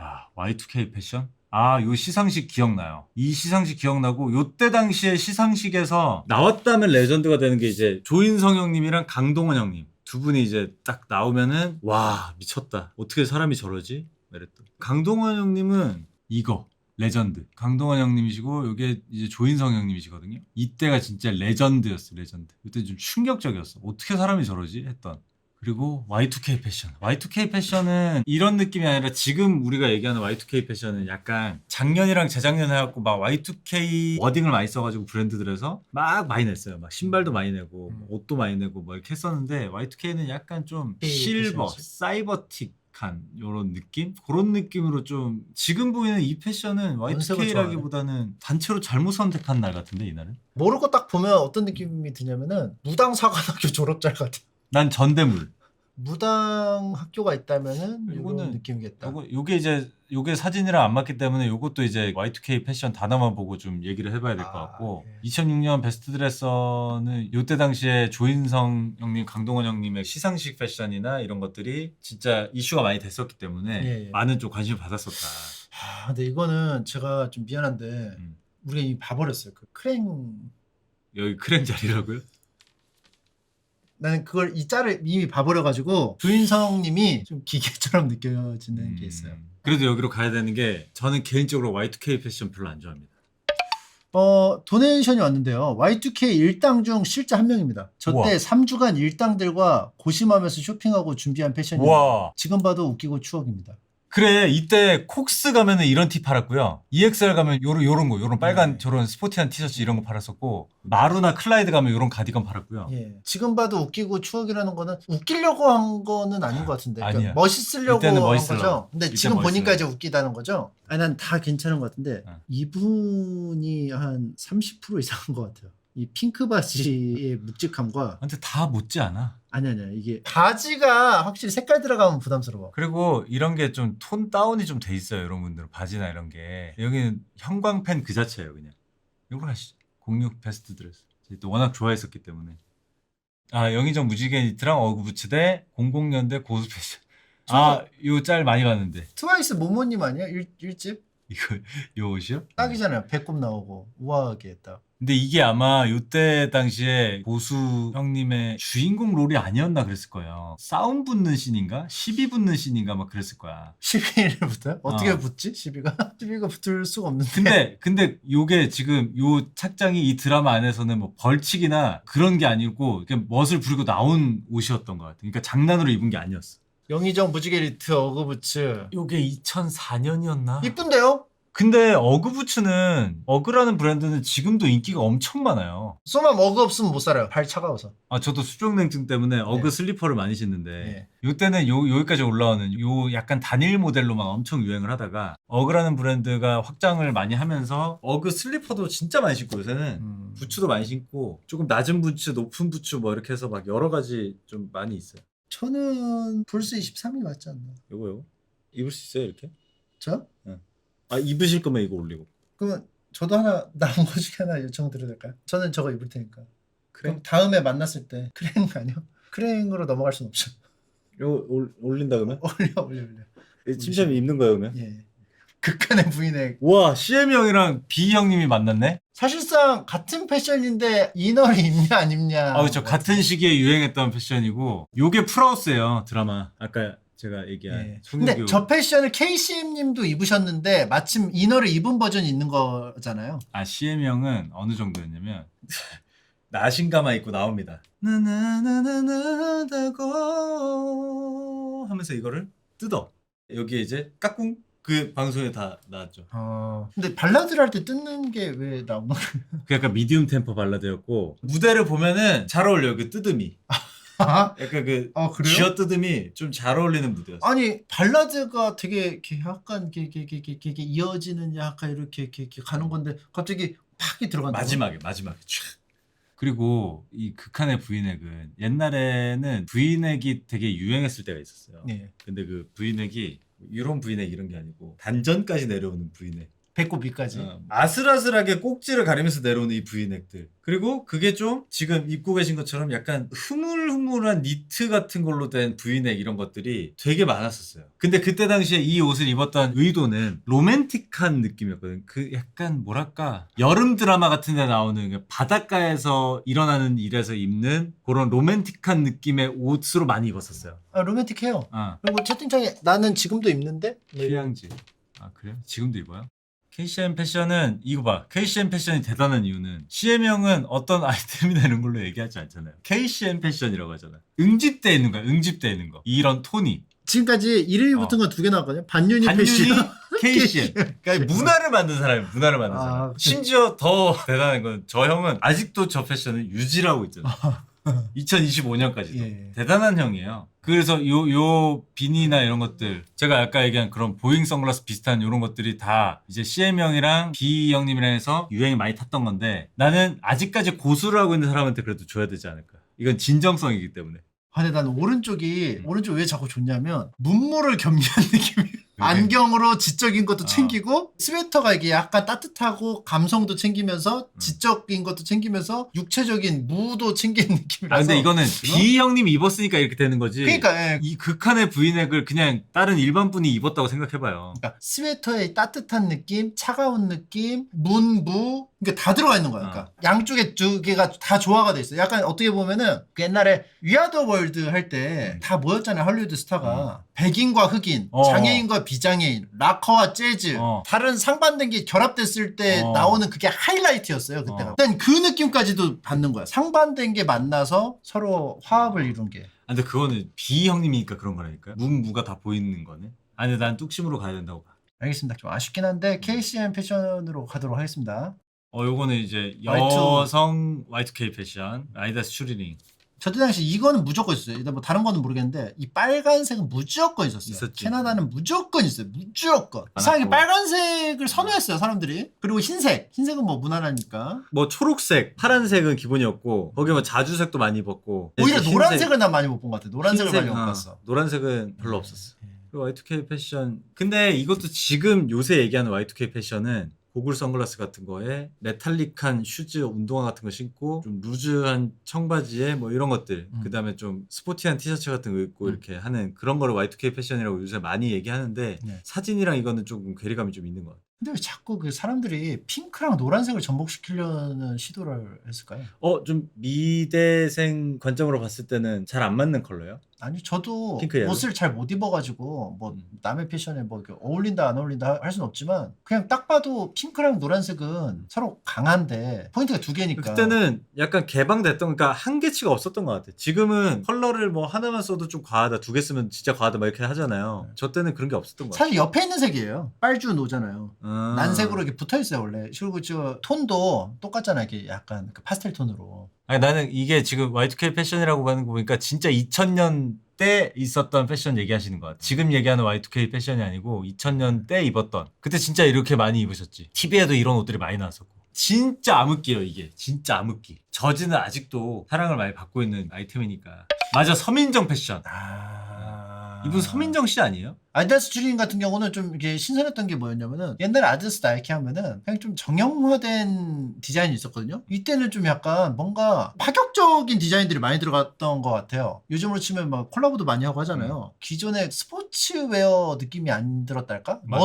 야 Y2K 패션? 아, 요 시상식 기억나요. 이 시상식 기억나고 요때 당시에 시상식에서 나왔다면 레전드가 되는 게 이제 조인성 형님이랑 강동원 형님 두 분이 이제 딱 나오면은 와 미쳤다. 어떻게 사람이 저러지? 이랬던. 강동원 형님은 이거 레전드. 강동원 형님이시고 요게 이제 조인성 형님이시거든요. 이때가 진짜 레전드였어 레전드. 이때 좀 충격적이었어. 어떻게 사람이 저러지? 했던. 그리고 Y2K 패션. Y2K 패션은 이런 느낌이 아니라 지금 우리가 얘기하는 Y2K 패션은 약간 작년이랑 재작년 해갖고 막 Y2K 워딩을 많이 써가지고 브랜드들에서 막 많이 냈어요. 막 신발도 많이 내고 옷도 많이 내고 뭐 이렇게 했었는데 Y2K는 약간 좀 실버, 사이버틱한 요런 느낌? 그런 느낌으로 좀 지금 보이는 이 패션은 Y2K라기보다는 단체로 잘못 선택한 날 같은데 이날은? 모르고 딱 보면 어떤 느낌이 드냐면은 무당사관학교 졸업장 같아. 난 전대물. 무당 학교가 있다면은 이거는 이거는 느낌이겠다. 요게 이제 요게 사진이랑 안 맞기 때문에 요것도 이제 Y2K 패션 단어만 보고 좀 얘기를 해봐야 될 것 같고 예. 2006년 베스트 드레서는 요때 당시에 조인성 형님, 강동원 형님의 시상식 패션이나 이런 것들이 진짜 이슈가 많이 됐었기 때문에 예. 많은 좀 관심을 받았었다. 근데 이거는 제가 좀 미안한데 우리가 이미 봐버렸어요. 그 크랭. 여기 크랭 자리라고요? 나는 그걸 이 짤을 이미 봐버려가지고 조인성님이 좀 기계처럼 느껴지는 게 있어요. 그래도 여기로 가야 되는 게 저는 개인적으로 Y2K 패션 별로 안 좋아합니다. 도네이션이 왔는데요. Y2K 일당 중 실제 한 명입니다. 저 우와. 때 3주간 일당들과 고심하면서 쇼핑하고 준비한 패션이에요. 와. 지금 봐도 웃기고 추억입니다. 그래 이때 콕스 가면은 이런 티 팔았고요. EXR 가면 요런 거 요런 빨간 저런 스포티한 티셔츠 이런 거 팔았었고 마루나 클라이드 가면 요런 가디건 팔았고요. 예. 지금 봐도 웃기고 추억이라는 거는 웃기려고 한 거는 아닌 것 같은데. 아니야. 그러니까 멋있으려고 이때는 한 멋있으려고. 거죠. 근데 이때 지금 보니까 멋있으려고. 이제 웃기다는 거죠. 아니 난 다 괜찮은 것 같은데 이분이 한 30% 이상한 것 같아요. 이 핑크 바지의 묵직함과 근데 다 못지 않아. 아니야 이게 바지가 확실히 색깔 들어가면 부담스러워. 그리고 이런 게 좀 톤 다운이 좀 돼 있어요 여러분들은 바지나 이런 게. 여기는 형광펜 그 자체예요 그냥. 요거 하시죠. 06 베스트 드레스. 또 워낙 좋아했었기 때문에. 아 영의정 무지개 니트랑 어그부츠 대 00년대 고수 패션. 요 짤 많이 봤는데. 트와이스 모모님 아니야? 1집? 요 옷이요? 딱이잖아요. 배꼽 나오고 우아하게 딱. 근데 이게 아마 요때 당시에 보수 형님의 주인공 롤이 아니었나 그랬을 거예요. 싸움 붙는 씬인가? 시비 붙는 씬인가 막 그랬을 거야. 12일부터요? 어떻게 어. 붙지? 12가 붙을 수가 없는데. 근데 요게 지금 요 착장이 이 드라마 안에서는 뭐 벌칙이나 그런 게 아니고 그냥 멋을 부리고 나온 옷이었던 것 같아. 그러니까 장난으로 입은 게 아니었어. 영의정 무지개 니트 어그부츠. 요게 2004년이었나? 이쁜데요? 근데 어그부츠는 어그라는 브랜드는 지금도 인기가 엄청 많아요. 쏘만 어그 없으면 못 살아요. 발 차가워서. 저도 수족냉증 때문에 어그 네. 슬리퍼를 많이 신는데 네. 요때는 여기까지 올라오는 요 약간 단일 모델로만 엄청 유행을 하다가 어그라는 브랜드가 확장을 많이 하면서 어그 슬리퍼도 진짜 많이 신고 요새는 부츠도 많이 신고 조금 낮은 부츠, 높은 부츠 뭐 이렇게 해서 막 여러 가지 좀 많이 있어요. 저는 불스 23이 맞지 않나? 요거 입을 수 있어요 이렇게? 저? 입으실 거면 이거 올리고. 그러면 저도 하나 남은 거 중에 하나 요청드려도 될까요? 저는 저거 입을 테니까. 그래? 그럼 다음에 만났을 때 크랭 아니요? 크랭으로 넘어갈 순 없죠. 요거 올린다 그러면? 올려. 침샘이 입는 거예요 그러면? 예. 극한의 부인의. 와 CM 형이랑 B 형님이 만났네? 사실상 같은 패션인데 이너를 입냐 안 입냐. 그렇죠. 같은 시기에 유행했던 패션이고 요게 풀하우스예요 드라마. 아까 제가 얘기한 예. 송유교. 근데 저 패션을 KCM님도 입으셨는데 마침 이너를 입은 버전이 있는 거잖아요. CM 형은 어느 정도였냐면 나신가만 입고 나옵니다. 나나나나나다고 하면서 이거를 뜯어. 여기에 이제 까꿍 그 방송에 다 나왔죠. 근데 발라드를 할 때 뜯는 게 왜 나오는 거예요? 그 약간 미디움 템포 발라드였고 무대를 보면은 잘 어울려요 그 뜯음이. 약간 그 그래요? 쥐어 뜯음이 좀 잘 어울리는 무대였어. 아니 발라드가 되게 이렇게 약간 이렇게 이어지는 약간 이렇게 가는 건데 갑자기 팍이 들어간다. 마지막에 촥. 그리고 이 극한의 브이넥은 옛날에는 브이넥이 되게 유행했을 때가 있었어요. 네. 근데 그 브이넥이 이런 브이넥 이런 게 아니고 단전까지 내려오는 브이넥. 배꼽 위까지. 아슬아슬하게 꼭지를 가리면서 내려오는 이 브이넥들. 그리고 그게 좀 지금 입고 계신 것처럼 약간 흐물흐물한 니트 같은 걸로 된 브이넥 이런 것들이 되게 많았었어요. 근데 그때 당시에 이 옷을 입었던 의도는 로맨틱한 느낌이었거든. 그 약간 뭐랄까 여름 드라마 같은 데 나오는 그 바닷가에서 일어나는 일에서 입는 그런 로맨틱한 느낌의 옷으로 많이 입었었어요. 아, 로맨틱해요. 아, 그리고 채팅창에 나는 지금도 입는데? 휴양지. 아 그래요? 지금도 입어요? KCM 패션은 이거 봐. KCM 패션이 대단한 이유는 CM형은 어떤 아이템이나 이런 걸로 얘기하지 않잖아요. KCM 패션이라고 하잖아. 응집돼 있는 거야. 응집돼 있는 거. 이런 톤이. 지금까지 이름이 붙은 건 두 개 나왔거든요. 반윤이 반윤이 패션. KCM. 그러니까 문화를 만든 사람이에요. 문화를 만든 사람. 아, 심지어 더 대단한 건 저 형은 아직도 저 패션을 유지를 하고 있잖아요. 2025년까지도. 예. 대단한 형이에요. 그래서 요 비니나 이런 것들 제가 아까 얘기한 그런 보잉 선글라스 비슷한 이런 것들이 다 이제 CM 형이랑 B 형님이랑 해서 유행이 많이 탔던 건데 나는 아직까지 고수를 하고 있는 사람한테 그래도 줘야 되지 않을까. 이건 진정성이기 때문에. 아, 근데 나는 오른쪽 왜 자꾸 좋냐면 문물을 겸비한 느낌이. 그게- 안경으로 지적인 것도 챙기고 스웨터가 이게 약간 따뜻하고 감성도 챙기면서 지적인 것도 챙기면서 육체적인 무도 챙기는 느낌이라서. 아 근데 이거는 B 형님이 입었으니까 이렇게 되는 거지. 그러니까 예. 이 극한의 브이넥을 그냥 다른 일반 분이 입었다고 생각해봐요. 그러니까 스웨터의 따뜻한 느낌, 차가운 느낌, 무, 그러니까 다 들어가 있는 거야. 그러니까 양쪽에 두 개가 다 조화가 돼 있어요. 약간 어떻게 보면은 그 옛날에 위아더 월드 할 때 다 모였잖아요. 할리우드 스타가 백인과 흑인, 장애인과 비장애인, 락커와 재즈, 다른 상반된 게 결합됐을 때 나오는 그게 하이라이트였어요. 그때가. 일단 그 느낌까지도 받는 거야. 상반된 게 만나서 서로 화합을 이룬 게. 아, 근데 그거는 B 형님이니까 그런 거라니까요. 무가 다 보이는 거네. 아니 난 뚝심으로 가야 된다고 봐. 알겠습니다. 좀 아쉽긴 한데 KCM 패션으로 가도록 하겠습니다. 요거는 이제 Y2. 여성 Y2K 패션 아디다스 추리닝 저때 당시 이거는 무조건 있었어요. 일단 뭐 다른 거는 모르겠는데 이 빨간색은 무조건 있었어요. 있었지. 캐나다는 무조건 있어요. 무조건. 이상하게 빨간색을 선호했어요, 사람들이. 그리고 흰색은 뭐 무난하니까. 뭐 초록색, 파란색은 기본이었고 거기 뭐 자주색도 많이 입었고 오히려 흰색, 노란색을 난 많이 못 본 것 같아. 노란색을 흰색, 많이 못 봤어. 노란색은 별로 없었어. 그리고 Y2K 패션 근데 이것도 지금 요새 얘기하는 Y2K 패션은 고글 선글라스 같은 거에 메탈릭한 슈즈 운동화 같은 거 신고 좀 루즈한 청바지에 뭐 이런 것들 그다음에 좀 스포티한 티셔츠 같은 거 입고 이렇게 하는 그런 거를 Y2K 패션이라고 요새 많이 얘기하는데 네. 사진이랑 이거는 조금 괴리감이 좀 있는 것 같아요. 근데 왜 자꾸 그 사람들이 핑크랑 노란색을 접목시키려는 시도를 했을까요? 좀 미대생 관점으로 봤을 때는 잘 안 맞는 컬러예요? 아니 저도 핑크예요? 옷을 잘 못 입어가지고 뭐 남의 패션에 뭐 이렇게 어울린다 안 어울린다 할 수는 없지만 그냥 딱 봐도 핑크랑 노란색은 서로 강한데 포인트가 두 개니까. 그때는 약간 개방됐던 그러니까 한계치가 없었던 것 같아. 지금은 컬러를 뭐 하나만 써도 좀 과하다, 두 개 쓰면 진짜 과하다 막 이렇게 하잖아요. 저 때는 그런 게 없었던 것 같아. 사실 옆에 있는 색이에요. 빨주 노잖아요. 난색으로 이렇게 붙어 있어요 원래. 그리고 저 톤도 똑같잖아요. 이게 약간 그 파스텔 톤으로. 아니 나는 이게 지금 Y2K 패션이라고 하는 거 보니까 진짜 2000년 때 있었던 패션 얘기하시는 것 같아. 지금 얘기하는 Y2K 패션이 아니고 2000년 때 입었던. 그때 진짜 이렇게 많이 입으셨지. TV에도 이런 옷들이 많이 나왔었고. 진짜 암흑기예요 이게. 진짜 암흑기. 저지는 아직도 사랑을 많이 받고 있는 아이템이니까. 맞아, 서민정 패션. 이분 서민정 씨 아니에요? 아디다스 추리닝 같은 경우는 좀 이게 신선했던 게 뭐였냐면은 옛날에 아디다스 나이키 하면은 그냥 좀 정형화된 디자인이 있었거든요. 이때는 좀 약간 뭔가 파격적인 디자인들이 많이 들어갔던 것 같아요. 요즘으로 치면 막 콜라보도 많이 하고 하잖아요. 기존의 스포츠웨어 느낌이 안 들었달까? 맞아요.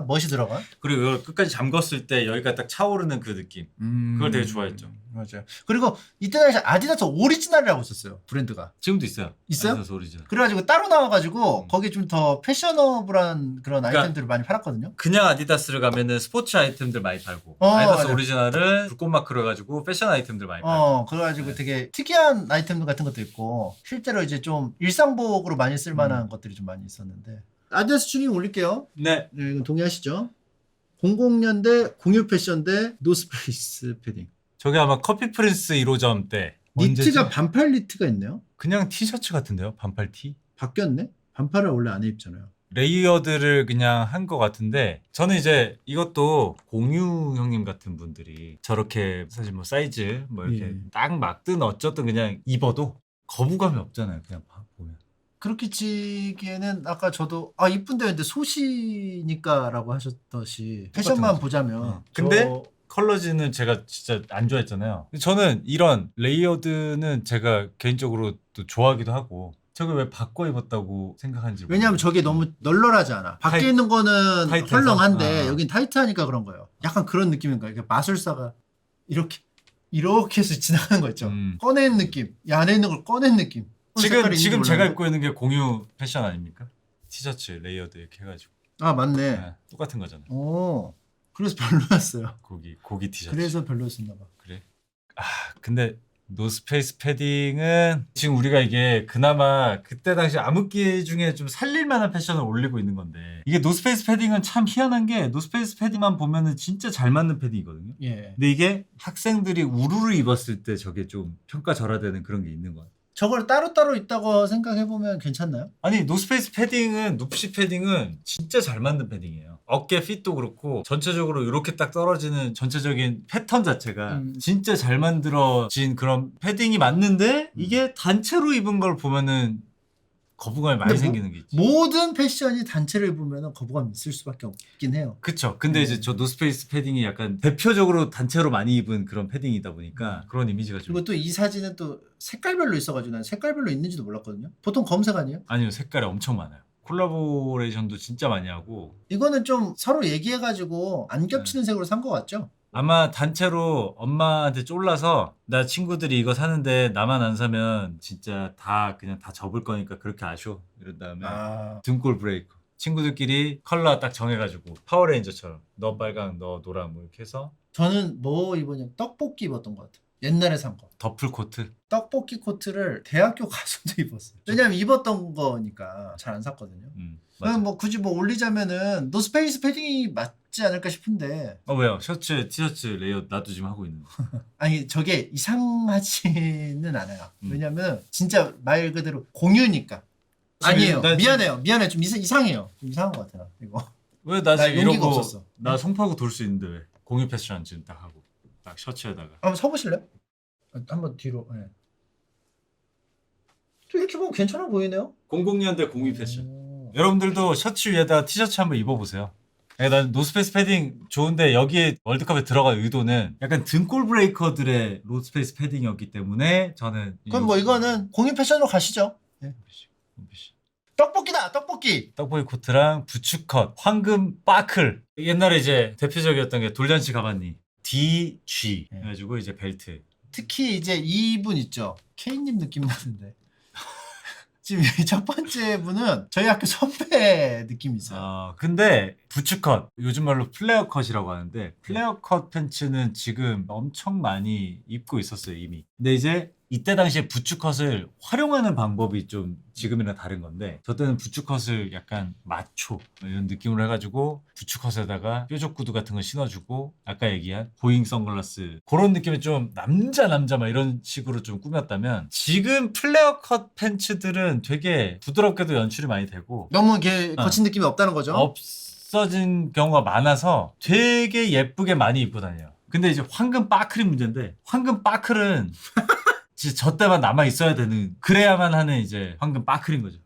멋이 들어가. 그리고 이걸 끝까지 잠궜을 때 여기가 딱 차오르는 그 느낌. 그걸 되게 좋아했죠. 맞아요. 그리고 이때 당시 아디다스 오리지널이라고 있었어요. 브랜드가. 지금도 있어요. 있어요? 아디다스 오리지널. 그래가지고 따로 나와가지고 거기 좀 더 패셔너블한 그런 그러니까 아이템들을 많이 팔았거든요. 그냥 아디다스를 가면은 스포츠 아이템들 많이 팔고 맞아. 아디다스 오리지널은 불꽃 마크로 해가지고 패션 아이템들 많이 팔고 그래가지고 되게 특이한 아이템 같은 것도 있고 실제로 이제 좀 일상복으로 많이 쓸만한 것들이 좀 많이 있었는데 아디다스 추리닝 올릴게요. 네. 네, 이거 동의하시죠? 00년대 공유 패션 대 노스페이스 패딩. 저게 아마 커피 프린스 1호점 때 니트가 언제지? 반팔 니트가 있네요. 그냥 티셔츠 같은데요? 반팔 티? 바뀌었네? 반팔을 원래 안 입잖아요. 레이어드를 그냥 한 것 같은데 저는 이제 이것도 공유 형님 같은 분들이 저렇게 사실 뭐 사이즈 뭐 이렇게 예. 딱 맞든 어쩌든 그냥 입어도 거부감이 없잖아요. 그냥 보면. 그렇게 치기에는 아까 저도 이쁜데 근데 소시니까라고 하셨듯이 패션만 거죠. 보자면 근데 저- 컬러지는 제가 진짜 안 좋아했잖아요. 저는 이런 레이어드는 제가 개인적으로 또 좋아하기도 하고 저걸 왜 바꿔 입었다고 생각하는지 왜냐하면 저게 너무 널널하지 않아. 밖에 타이- 있는 거는 타이트해서? 헐렁한데 아. 여긴 타이트하니까 그런 거예요. 약간 그런 느낌인 거예요. 그러니까 마술사가 이렇게 해서 지나가는 거 있죠. 꺼낸 느낌. 이 안에 있는 걸 꺼낸 느낌. 지금 제가 입고 있는 게 공유 패션 아닙니까? 티셔츠 레이어드 이렇게 해가지고 맞네. 네, 똑같은 거잖아요. 그래서 별로였어요. 고기 티셔츠. 그래서 별로였었나 봐. 그래? 근데 노스페이스 패딩은 지금 우리가 이게 그나마 그때 당시 암흑기 중에 좀 살릴만한 패션을 올리고 있는 건데 이게 노스페이스 패딩은 참 희한한 게 노스페이스 패딩만 보면은 진짜 잘 맞는 패딩이거든요. 예. 근데 이게 학생들이 우르르 입었을 때 저게 좀 평가절하되는 그런 게 있는 것 같아요. 저걸 따로따로 있다고 생각해보면 괜찮나요? 아니 노스페이스 패딩은 눕시 패딩은 진짜 잘 만든 패딩이에요. 어깨 핏도 그렇고 전체적으로 이렇게 딱 떨어지는 전체적인 패턴 자체가 진짜 잘 만들어진 그런 패딩이 맞는데 이게 단체로 입은 걸 보면은 거부감이 많이 근데 생기는 게 있지. 모든 패션이 단체를 입으면 거부감이 있을 수밖에 없긴 해요. 그쵸. 근데 이제 저 노스페이스 패딩이 약간 대표적으로 단체로 많이 입은 그런 패딩이다 보니까 그런 이미지가 좀. 그리고 또 이 사진은 또 색깔별로 있어가지고 난 색깔별로 있는지도 몰랐거든요. 보통 검색 아니에요? 아니요, 색깔이 엄청 많아요. 콜라보레이션도 진짜 많이 하고. 이거는 좀 서로 얘기해가지고 안 겹치는 색으로 산 것 같죠? 아마 단체로 엄마한테 쫄라서 나 친구들이 이거 사는데 나만 안 사면 진짜 다 그냥 다 접을 거니까 그렇게 아쉬워 이런 다음에 등골 브레이크 친구들끼리 컬러 딱 정해가지고 파워레인저처럼 너 빨강 너 노랑 뭐 이렇게 해서 저는 뭐 입었냐면 떡볶이 입었던 것 같아요. 옛날에 산 거. 더플 코트. 떡볶이 코트를 대학교 가서도 입었어요. 왜냐면 입었던 거니까 잘 안 샀거든요. 맞아. 뭐 굳이 뭐 올리자면은 노스페이스 패딩이 맞지 않을까 싶은데 왜요? 셔츠 티셔츠 레이어 나도 지금 하고 있는데. 아니 저게 이상하지는 않아요. 왜냐면 진짜 말 그대로 공유니까. 아니에요. 나 미안해요. 좀 이상해요. 좀 이상한 것 같아요. 이거. 왜 나 지금 용기가 이러고 없었어. 나 송파구 돌 수 있는데 왜 공유 패션 지금 딱 하고 딱 셔츠에다가 한번 서보실래요? 한번 뒤로. 네. 또 이렇게 보면 괜찮아 보이네요. 00년대 공유 패션. 여러분들도 셔츠 위에다 티셔츠 한번 입어보세요. 난 노스페이스 패딩 좋은데 여기에 월드컵에 들어갈 의도는 약간 등골 브레이커들의 노스페이스 패딩이었기 때문에 저는 그럼 뭐 이거는 공유 패션으로 가시죠. 네. 떡볶이다. 떡볶이. 떡볶이 코트랑 부츠컷, 황금 빠클. 옛날에 이제 대표적이었던 게 돌잔치 가봤니? DG 해가지고 이제 벨트. 특히 이제 이분 있죠. K님 느낌 나는데. 지금 이 첫 번째 분은 저희 학교 선배 느낌이 있어요. 근데 부츠컷, 요즘 말로 플레어 컷이라고 하는데 플레어 컷 팬츠는 지금 엄청 많이 입고 있었어요 이미. 근데 이제 이때 당시에 부츠컷을 활용하는 방법이 좀 지금이랑 다른 건데 저 때는 부츠컷을 약간 마초 이런 느낌으로 해가지고 부츠컷에다가 뾰족 구두 같은 거 신어주고 아까 얘기한 보잉 선글라스 그런 느낌의 좀 남자 막 이런 식으로 좀 꾸몄다면 지금 플레어 컷 팬츠들은 되게 부드럽게도 연출이 많이 되고 너무 이게 거친 느낌이 없다는 거죠? 없어진 경우가 많아서 되게 예쁘게 많이 입고 다녀요. 근데 이제 황금 빠클이 문제인데 황금 빠클은 진짜 저 때만 남아 있어야 되는 그래야만 하는 이제 황금 빠클인 거죠.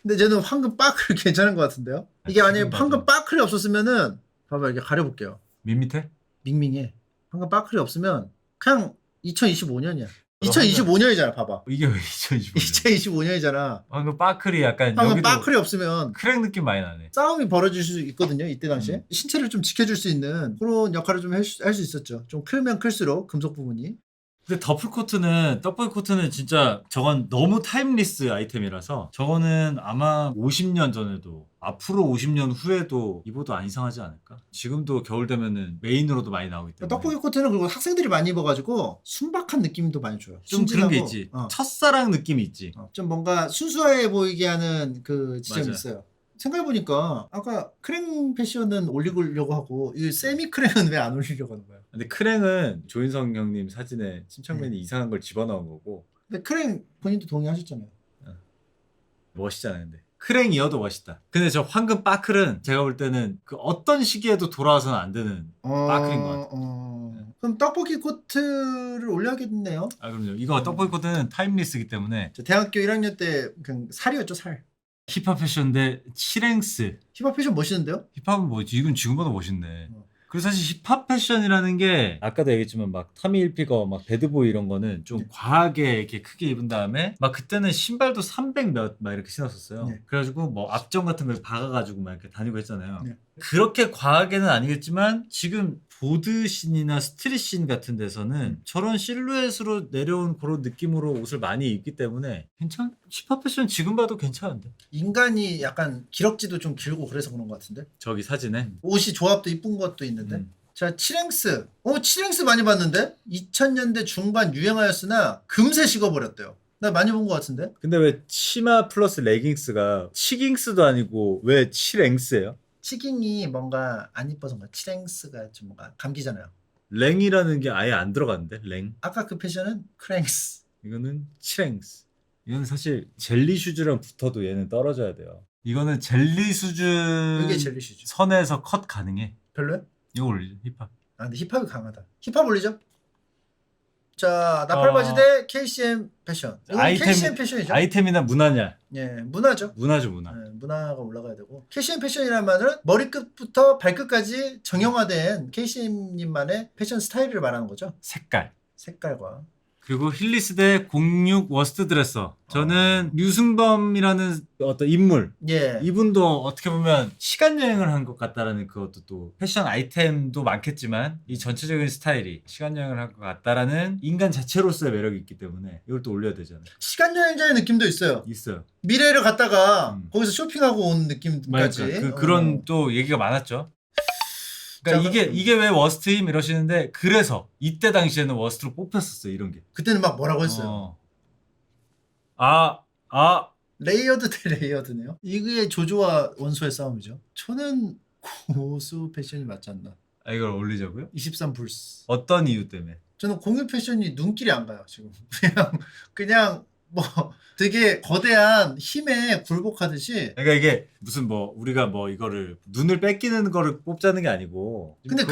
근데 저는 황금 빠클 괜찮은 것 같은데요? 이게 만약에 지금 황금 봐도. 빠클이 없었으면은 봐봐 이렇게 가려볼게요. 밋밋해? 밍밍해. 황금 빠클이 없으면 그냥 2025년이야. 그럼 2025년이잖아. 봐봐. 이게 왜 2025년? 2025년이잖아. 황금 빠클이 약간 황금 여기도 빠클이 없으면 크랙 느낌 많이 나네. 싸움이 벌어질 수 있거든요. 이때 당시에. 신체를 좀 지켜줄 수 있는 그런 역할을 좀 할 수 있었죠. 좀 크면 클수록 금속 부분이. 근데 더플 코트는 떡볶이 코트는 진짜 저건 너무 타임리스 아이템이라서 저거는 아마 50년 전에도 앞으로 50년 후에도 입어도 안 이상하지 않을까? 지금도 겨울 되면은 메인으로도 많이 나오기 때문에 떡볶이 코트는 그리고 학생들이 많이 입어가지고 순박한 느낌도 많이 줘요. 좀 그런 게 순진하고, 있지. 첫사랑 느낌이 있지. 좀 뭔가 순수해 보이게 하는 그 지점이 맞아. 있어요. 생각해보니까 아까 크랭 패션은 올리려고 하고 이 세미 크랭은 왜 안 올리려고 하는 거야? 근데 크랭은 조인성 형님 사진에 침착맨이 이상한 걸 집어넣은 거고 근데 크랭 본인도 동의하셨잖아요. 멋있잖아요. 근데 크랭이어도 멋있다. 근데 저 황금 빠클은 제가 볼 때는 그 어떤 시기에도 돌아와서는 안 되는 빠클인 것 같아요. 그럼 떡볶이 코트를 올려야겠네요. 아 그럼요. 이거 떡볶이 코트는 타임리스이기 때문에 저 대학교 1학년 때 그냥 살이었죠, 살. 힙합 패션인데 칠행스. 힙합 패션 멋있는데요? 힙합은 뭐지? 이건 지금 봐도 멋있네. 그리고 사실 힙합 패션이라는 게 아까도 얘기했지만 막 타미 hilfiger 막 배드보이 이런 거는 좀 네. 과하게 이렇게 크게 입은 다음에 막 그때는 신발도 300 몇 막 이렇게 신었었어요. 네. 그래가지고 뭐 앞정 같은 걸 박아가지고 막 이렇게 다니고 했잖아요. 네. 그렇게 과하게는 아니겠지만 지금 보드신이나 스트릿신 같은 데서는 저런 실루엣으로 내려온 그런 느낌으로 옷을 많이 입기 때문에 힙합 패션 지금 봐도 괜찮은데. 인간이 약간 기럭지도 좀 길고 그래서 그런 것 같은데. 저기 사진에. 옷이 조합도 이쁜 것도 있는데. 자, 칠행스. 칠행스 많이 봤는데? 2000년대 중반 유행하였으나 금세 식어버렸대요. 나 많이 본 것 같은데? 근데 왜 치마 플러스 레깅스가 치깅스도 아니고 왜 칠행스예요? 치깅이 뭔가 안 이뻐서인가? 칠행스가 좀 뭔가 감기잖아요. 랭이라는 게 아예 안 들어갔는데 랭. 아까 그 패션은 크랭스. 이거는 칠행스. 이건 사실 젤리 슈즈랑 붙어도 얘는 떨어져야 돼요. 이거는 젤리 수준 이게 젤리 슈즈. 선에서 컷 가능해. 별로요? 이거 올리죠 힙합. 아, 근데 힙합이 강하다. 힙합 올리죠? 자, 나팔바지 대 KCM 패션. 이건 KCM 패션이죠? 아이템이나 문화냐? 예, 문화죠. 문화죠 문화. 예, 문화가 올라가야 되고. KCM 패션이라는 말은 머리끝부터 발끝까지 정형화된 KCM님만의 패션 스타일을 말하는 거죠. 색깔. 색깔과. 그리고 힐리스 대 06 워스트 드레서. 저는 류승범이라는 어떤 인물. 예. 이분도 어떻게 보면 시간 여행을 한 것 같다라는 그것도 또 패션 아이템도 많겠지만 이 전체적인 스타일이 시간 여행을 한 것 같다라는 인간 자체로서의 매력이 있기 때문에 이걸 또 올려야 되잖아요. 시간 여행자의 느낌도 있어요. 있어요. 미래를 갔다가 거기서 쇼핑하고 온 느낌까지. 그러니까 그런 또 얘기가 많았죠. 그러니까 자, 이게 왜 워스트임 이러시는데 그래서 이때 당시에는 워스트로 뽑혔었어요 이런 게. 그때는 막 뭐라고 했어요. 레이어드 대 레이어드네요. 이게 조조와 원소의 싸움이죠. 저는 고수 패션이 맞지 않나. 이걸 올리자고요? 23 불스. 어떤 이유 때문에? 저는 공유 패션이 눈길이 안 가요 지금. 그냥 뭐 되게 거대한 힘에 굴복하듯이. 그러니까 이게 무슨 뭐 우리가 뭐 이거를 눈을 뺏기는 거를 뽑자는 게 아니고. 근데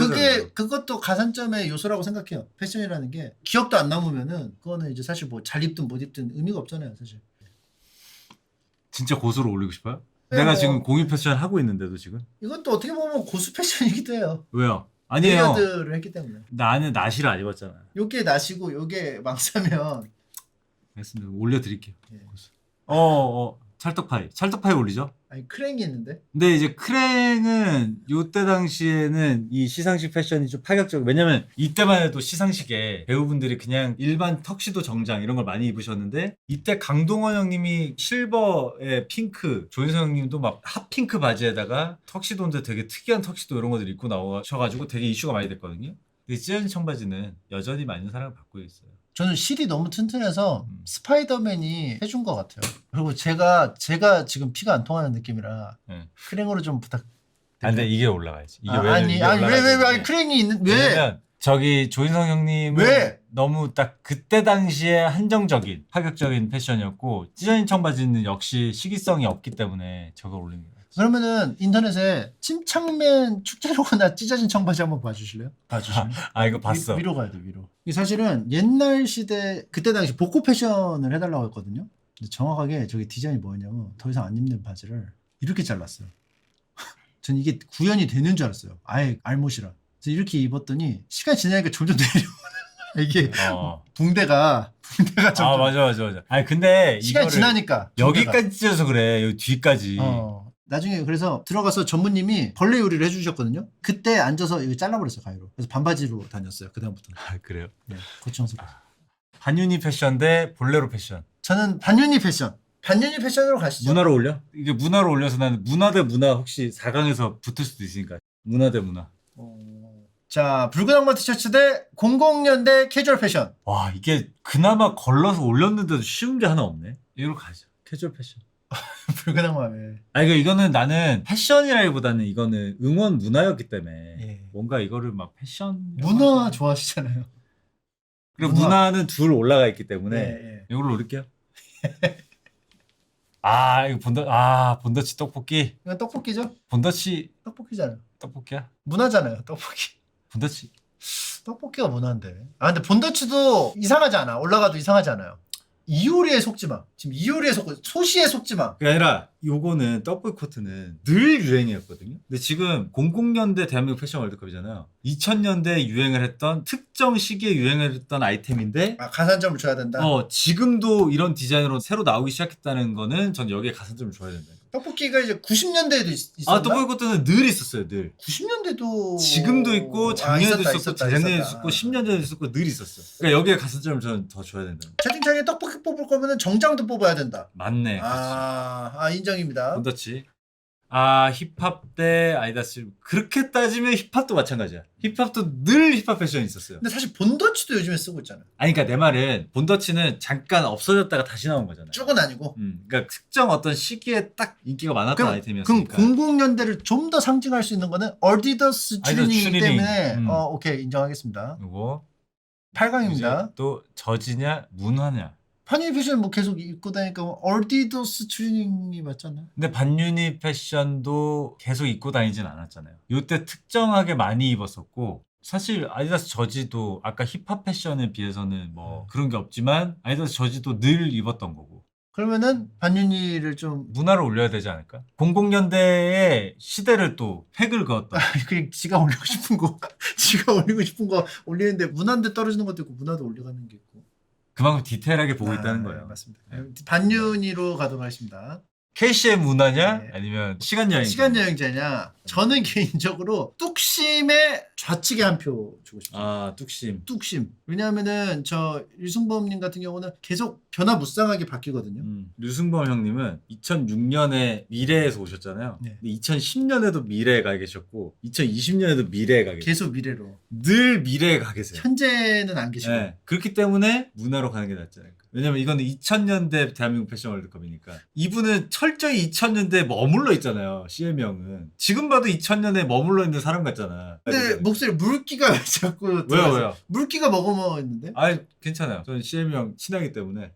그것도 가산점의 요소라고 생각해요. 패션이라는 게 기억도 안 남으면은 그거는 이제 사실 뭐 잘 입든 못 입든 의미가 없잖아요 사실. 진짜 고수로 올리고 싶어요? 네, 내가 뭐, 지금 공유 패션 하고 있는데도 지금. 이것도 어떻게 보면 고수 패션이기도 해요. 왜요? 아니에요. 레이어드를 했기 때문에. 나는 나시를 안 입었잖아. 요게 나시고 요게 망사면. 알겠습니다. 올려드릴게요. 예. 고수. 찰떡파이 올리죠? 아니 크랭이 있는데. 근데 이제 크랭은 요때 당시에는 이 시상식 패션이 좀 파격적. 왜냐면 이때만 해도 시상식에 배우분들이 그냥 일반 턱시도 정장 이런 걸 많이 입으셨는데 이때 강동원 형님이 실버에 핑크, 조인성 형님도 막 핫핑크 바지에다가 턱시도인데 되게 특이한 턱시도 이런 것들 입고 나오셔가지고 되게 이슈가 많이 됐거든요. 근데 찢어진 청바지는 여전히 많은 사랑을 받고 있어요. 저는 실이 너무 튼튼해서 스파이더맨이 해준 것 같아요. 그리고 제가 지금 피가 안 통하는 느낌이라 크랭으로 좀 부탁. 근데 이게 올라가야지. 이게 왜 크랭이 있는 왜? 왜냐면 저기 조인성 형님은 왜? 너무 딱 그때 당시에 한정적인 파격적인 패션이었고 찢어진 청바지는 역시 시기성이 없기 때문에 저걸 올린 거예요. 그러면은 인터넷에 침착맨 축제로거나 찢어진 청바지 한번 봐주실래요? 봐주시면. 이거 봤어. 위로 가야 돼 위로. 이 사실은 옛날 시대 그때 당시 복고 패션을 해달라고 했거든요. 근데 정확하게 저기 디자인이 뭐였냐면 더 이상 안 입는 바지를 이렇게 잘랐어요. 전 이게 구현이 되는 줄 알았어요. 아예 알못이라. 그래서 이렇게 입었더니 시간이 지나니까 점점 내려. 이게 붕대가 점점. 맞아. 아니 근데 시간이 지나니까 여기까지 찢어서 그래. 여기 뒤까지. 나중에 그래서 들어가서 전무님이 벌레 요리를 해주셨거든요. 그때 앉아서 이거 잘라버렸어요 가위로. 그래서 반바지로 다녔어요 그 다음부터. 그래요? 네, 고추장스러. 반윤희 패션 대 볼레로 패션. 저는 반윤희 패션. 반윤희 패션으로 가시죠. 문화로 올려? 이게 문화로 올려서 나는 문화 대 문화 혹시 4강에서 붙을 수도 있으니까 문화 대 문화. 자, 붉은 악마 티셔츠 대 00년대 캐주얼 패션. 와 이게 그나마 걸러서 올렸는데도 쉬운 게 하나 없네. 이걸로 가죠. 캐주얼 패션. 붉은 악마 왜? 이거는 나는 패션이라기보다는 이거는 응원 문화였기 때문에 뭔가 이거를 막 패션 문화 좋아하시잖아요. 그리고 문화는 둘 올라가 있기 때문에 이걸로 올릴게요. 이거 본더치 떡볶이. 이건 떡볶이죠? 본더치 떡볶이잖아요. 떡볶이야? 문화잖아요. 떡볶이. 본더치. 떡볶이가 문화인데. 근데 본더치도 이상하지 않아. 올라가도 이상하지 않아요. 이효리에 속지 마. 지금 이효리에 속고 소시에 속지 마. 그게 아니라 요거는 떡볶이 코트는 늘 유행이었거든요. 근데 지금 00년대 대한민국 패션 월드컵이잖아요. 2000년대 유행을 했던 특정 시기에 유행을 했던 아이템인데 가산점을 줘야 된다. 지금도 이런 디자인으로 새로 나오기 시작했다는 거는 전 여기에 가산점을 줘야 된다. 떡볶이가 이제 90년대에도 있었나? 떡볶이 코트는 늘 있었어요. 늘. 90년대도 지금도 있고 작년에도 있었고 있었다. 재작년에도 있었고 10년 전에도 있었고 늘 있었어. 그러니까 여기에 가산점을 저는 더 줘야 된다. 채팅창에 떡볶이 뽑을 거면 정장도 뽑아야 된다. 맞네. 인정입니다. 본더치. 힙합 대 아디다스. 그렇게 따지면 힙합도 마찬가지야. 힙합도 늘 힙합 패션이 있었어요. 근데 사실 본더치도 요즘에 쓰고 있잖아요. 그러니까 내 말은 본더치는 잠깐 없어졌다가 다시 나온 거잖아요. 쭉은 아니고. 그러니까 특정 어떤 시기에 딱 인기가 많았던 그럼 아이템이었으니까. 00년대를 좀 더 상징할 수 있는 거는 얼디더스 추리닝이기 추리닝. 때문에 오케이 인정하겠습니다. 요거 8강입니다. 이제 또 저지냐 문화냐. 판이 패션 뭐 계속 입고 다니까 얼디더스 추리닝이 맞잖아요. 근데 반유니 패션도 계속 입고 다니진 않았잖아요. 요때 특정하게 많이 입었었고 사실 아디다스 저지도 아까 힙합 패션에 비해서는 뭐 그런 게 없지만 아디다스 저지도 늘 입었던 거고. 그러면은 반윤희를 좀 문화를 올려야 되지 않을까? 00년대에 시대를 또 획을 그었던. 그냥 지가 올리고 싶은 거 지가 올리고 싶은 거 올리는데 문화인데 떨어지는 것도 있고 문화도 올려가는 게 있고 그만큼 디테일하게 보고 있다는 거예요. 맞습니다. 반윤희로 가도록 하겠습니다. KCM 문화냐? 네. 아니면 시간여행? 시간여행자냐? 저는 개인적으로 뚝심의 좌측에 한 표 주고 싶어요. 뚝심. 뚝심. 왜냐하면은 저 유승범님 같은 경우는 계속 변화무쌍하게 바뀌거든요. 류승범 형님은 2006년에 미래에서 오셨잖아요. 네. 근데 2010년에도 미래에 가 계셨고 2020년에도 미래에 가 계셨고 계속 미래로. 늘 미래에 가 계세요. 현재는 안 계시고. 네. 그렇기 때문에 문화로 가는 게 낫지 않을까. 왜냐면 이거는 2000년대 대한민국 패션 월드컵이니까. 이분은 철저히 2000년대에 머물러 있잖아요. CM 형은. 지금 봐도 2000년에 머물러 있는 사람 같잖아. 근데 목소리 물기가 자꾸 왜요? 물기가 머금어 있는데? 괜찮아요. 저는 CM 형 친하기 때문에.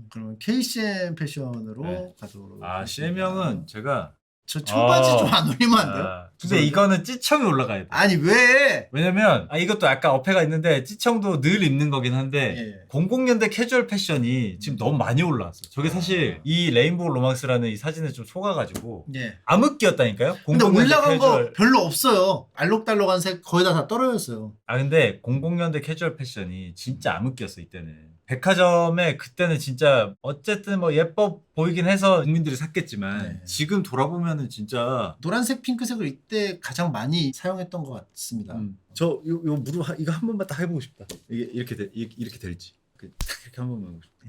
그러면 KCM 패션으로 네. 가도록 CM 형은 제가 저 청바지 좀 안 올리면 안 돼요? 근데 이거는 찌청이 올라가야 돼. 아니 왜? 왜냐면 이것도 아까 어폐가 있는데 찌청도 늘 입는 거긴 한데 예. 00년대 캐주얼 패션이 지금 너무 많이 올라왔어. 저게 사실 이 레인보우 로망스라는 이 사진에 좀 속아가지고 예. 암흑기였다니까요. 근데 00년대 올라간 거 캐주얼. 별로 없어요. 알록달록한 색 거의 다 떨어졌어요. 근데 00년대 캐주얼 패션이 진짜 암흑기였어 이때는. 백화점에 그때는 진짜 어쨌든 뭐 예뻐 보이긴 해서 국민들이 샀겠지만 네. 지금 돌아보면은 진짜 노란색 핑크색을 이때 가장 많이 사용했던 것 같습니다. 요 무릎 이거 한 번만 딱 해보고 싶다. 이게 이렇게 될지 딱 이렇게 한 번만 해보고 싶다.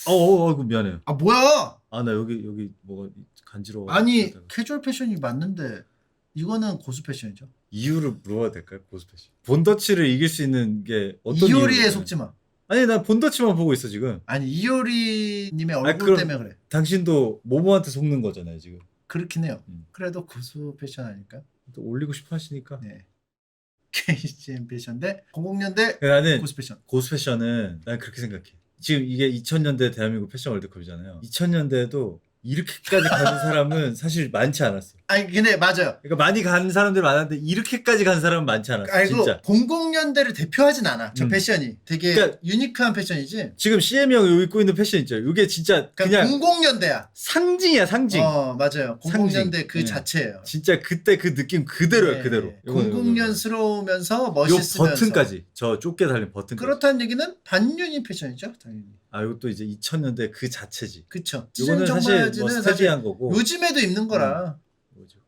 이거 미안해요. 뭐야? 나 여기 뭐가 간지러워. 아니 캐주얼 패션이 맞는데 이거는 고수 패션이죠. 이유를 물어봐도 될까요? 고수 패션. 본더치를 이길 수 있는 게 어떤 이효리에 이유일까요? 속지 마. 아니 난 본더치만 보고 있어 지금. 아니 이효리님의 얼굴 그럼 때문에 그래. 당신도 모모한테 속는 거잖아요 지금. 그렇긴 해요. 그래도 고수 패션 아닐까? 또 올리고 싶어 하시니까. 네. KCM 패션 대 00년대 나는 고수 패션. 고수 패션은 난 그렇게 생각해. 지금 이게 2000년대 대한민국 패션 월드컵이잖아요. 2000년대에도 이렇게까지 가는 사람은 사실 많지 않았어. 아니 근데 맞아요. 그러니까 많이 가는 사람들 많았는데 이렇게까지 간 사람은 많지 않았어. 아이고 진짜. 00년대를 대표하진 않아. 저 패션이 되게 그러니까 유니크한 패션이지. 지금 CM 형이 입고 있는 패션 있죠. 이게 진짜 그냥 00년대야. 상징이야 상징. 맞아요. 00년대 그 네. 자체예요. 진짜 그때 그 느낌 그대로야 그대로. 00년스러우면서 요 멋있으면서. 버튼까지 저 좁게 달린 버튼까지. 그렇다는 얘기는 반윤희 패션이죠, 당연히. 이것도 이제 2000년대 그 자체지. 그쵸. 이거는 사실 뭐 스테디한 거고. 요즘에도 입는 거라. 뭐죠?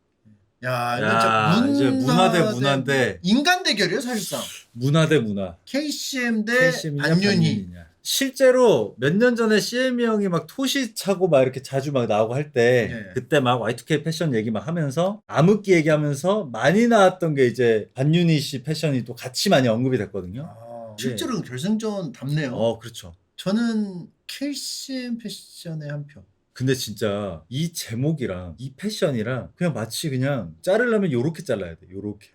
야, 이건 이제 진짜 문화 대 문화인데 인간 대결이에요, 사실상. 문화 대 문화. KCM 대 KCM 이냐, 반윤희. 반윤희냐. 실제로 몇 년 전에 CM 형이 막 토시 차고 막 이렇게 자주 막 나오고 할 때 예. 그때 막 Y2K 패션 얘기 막 하면서 암흑기 얘기하면서 많이 나왔던 게 이제 반윤희 씨 패션이 또 같이 많이 언급이 됐거든요. 실제로 결승전 답네요. 그렇죠. 저는 KCM 패션의 한 표. 근데 진짜 이 제목이랑 이 패션이랑 그냥 마치 그냥 자르려면 요렇게 잘라야 돼. 요렇게.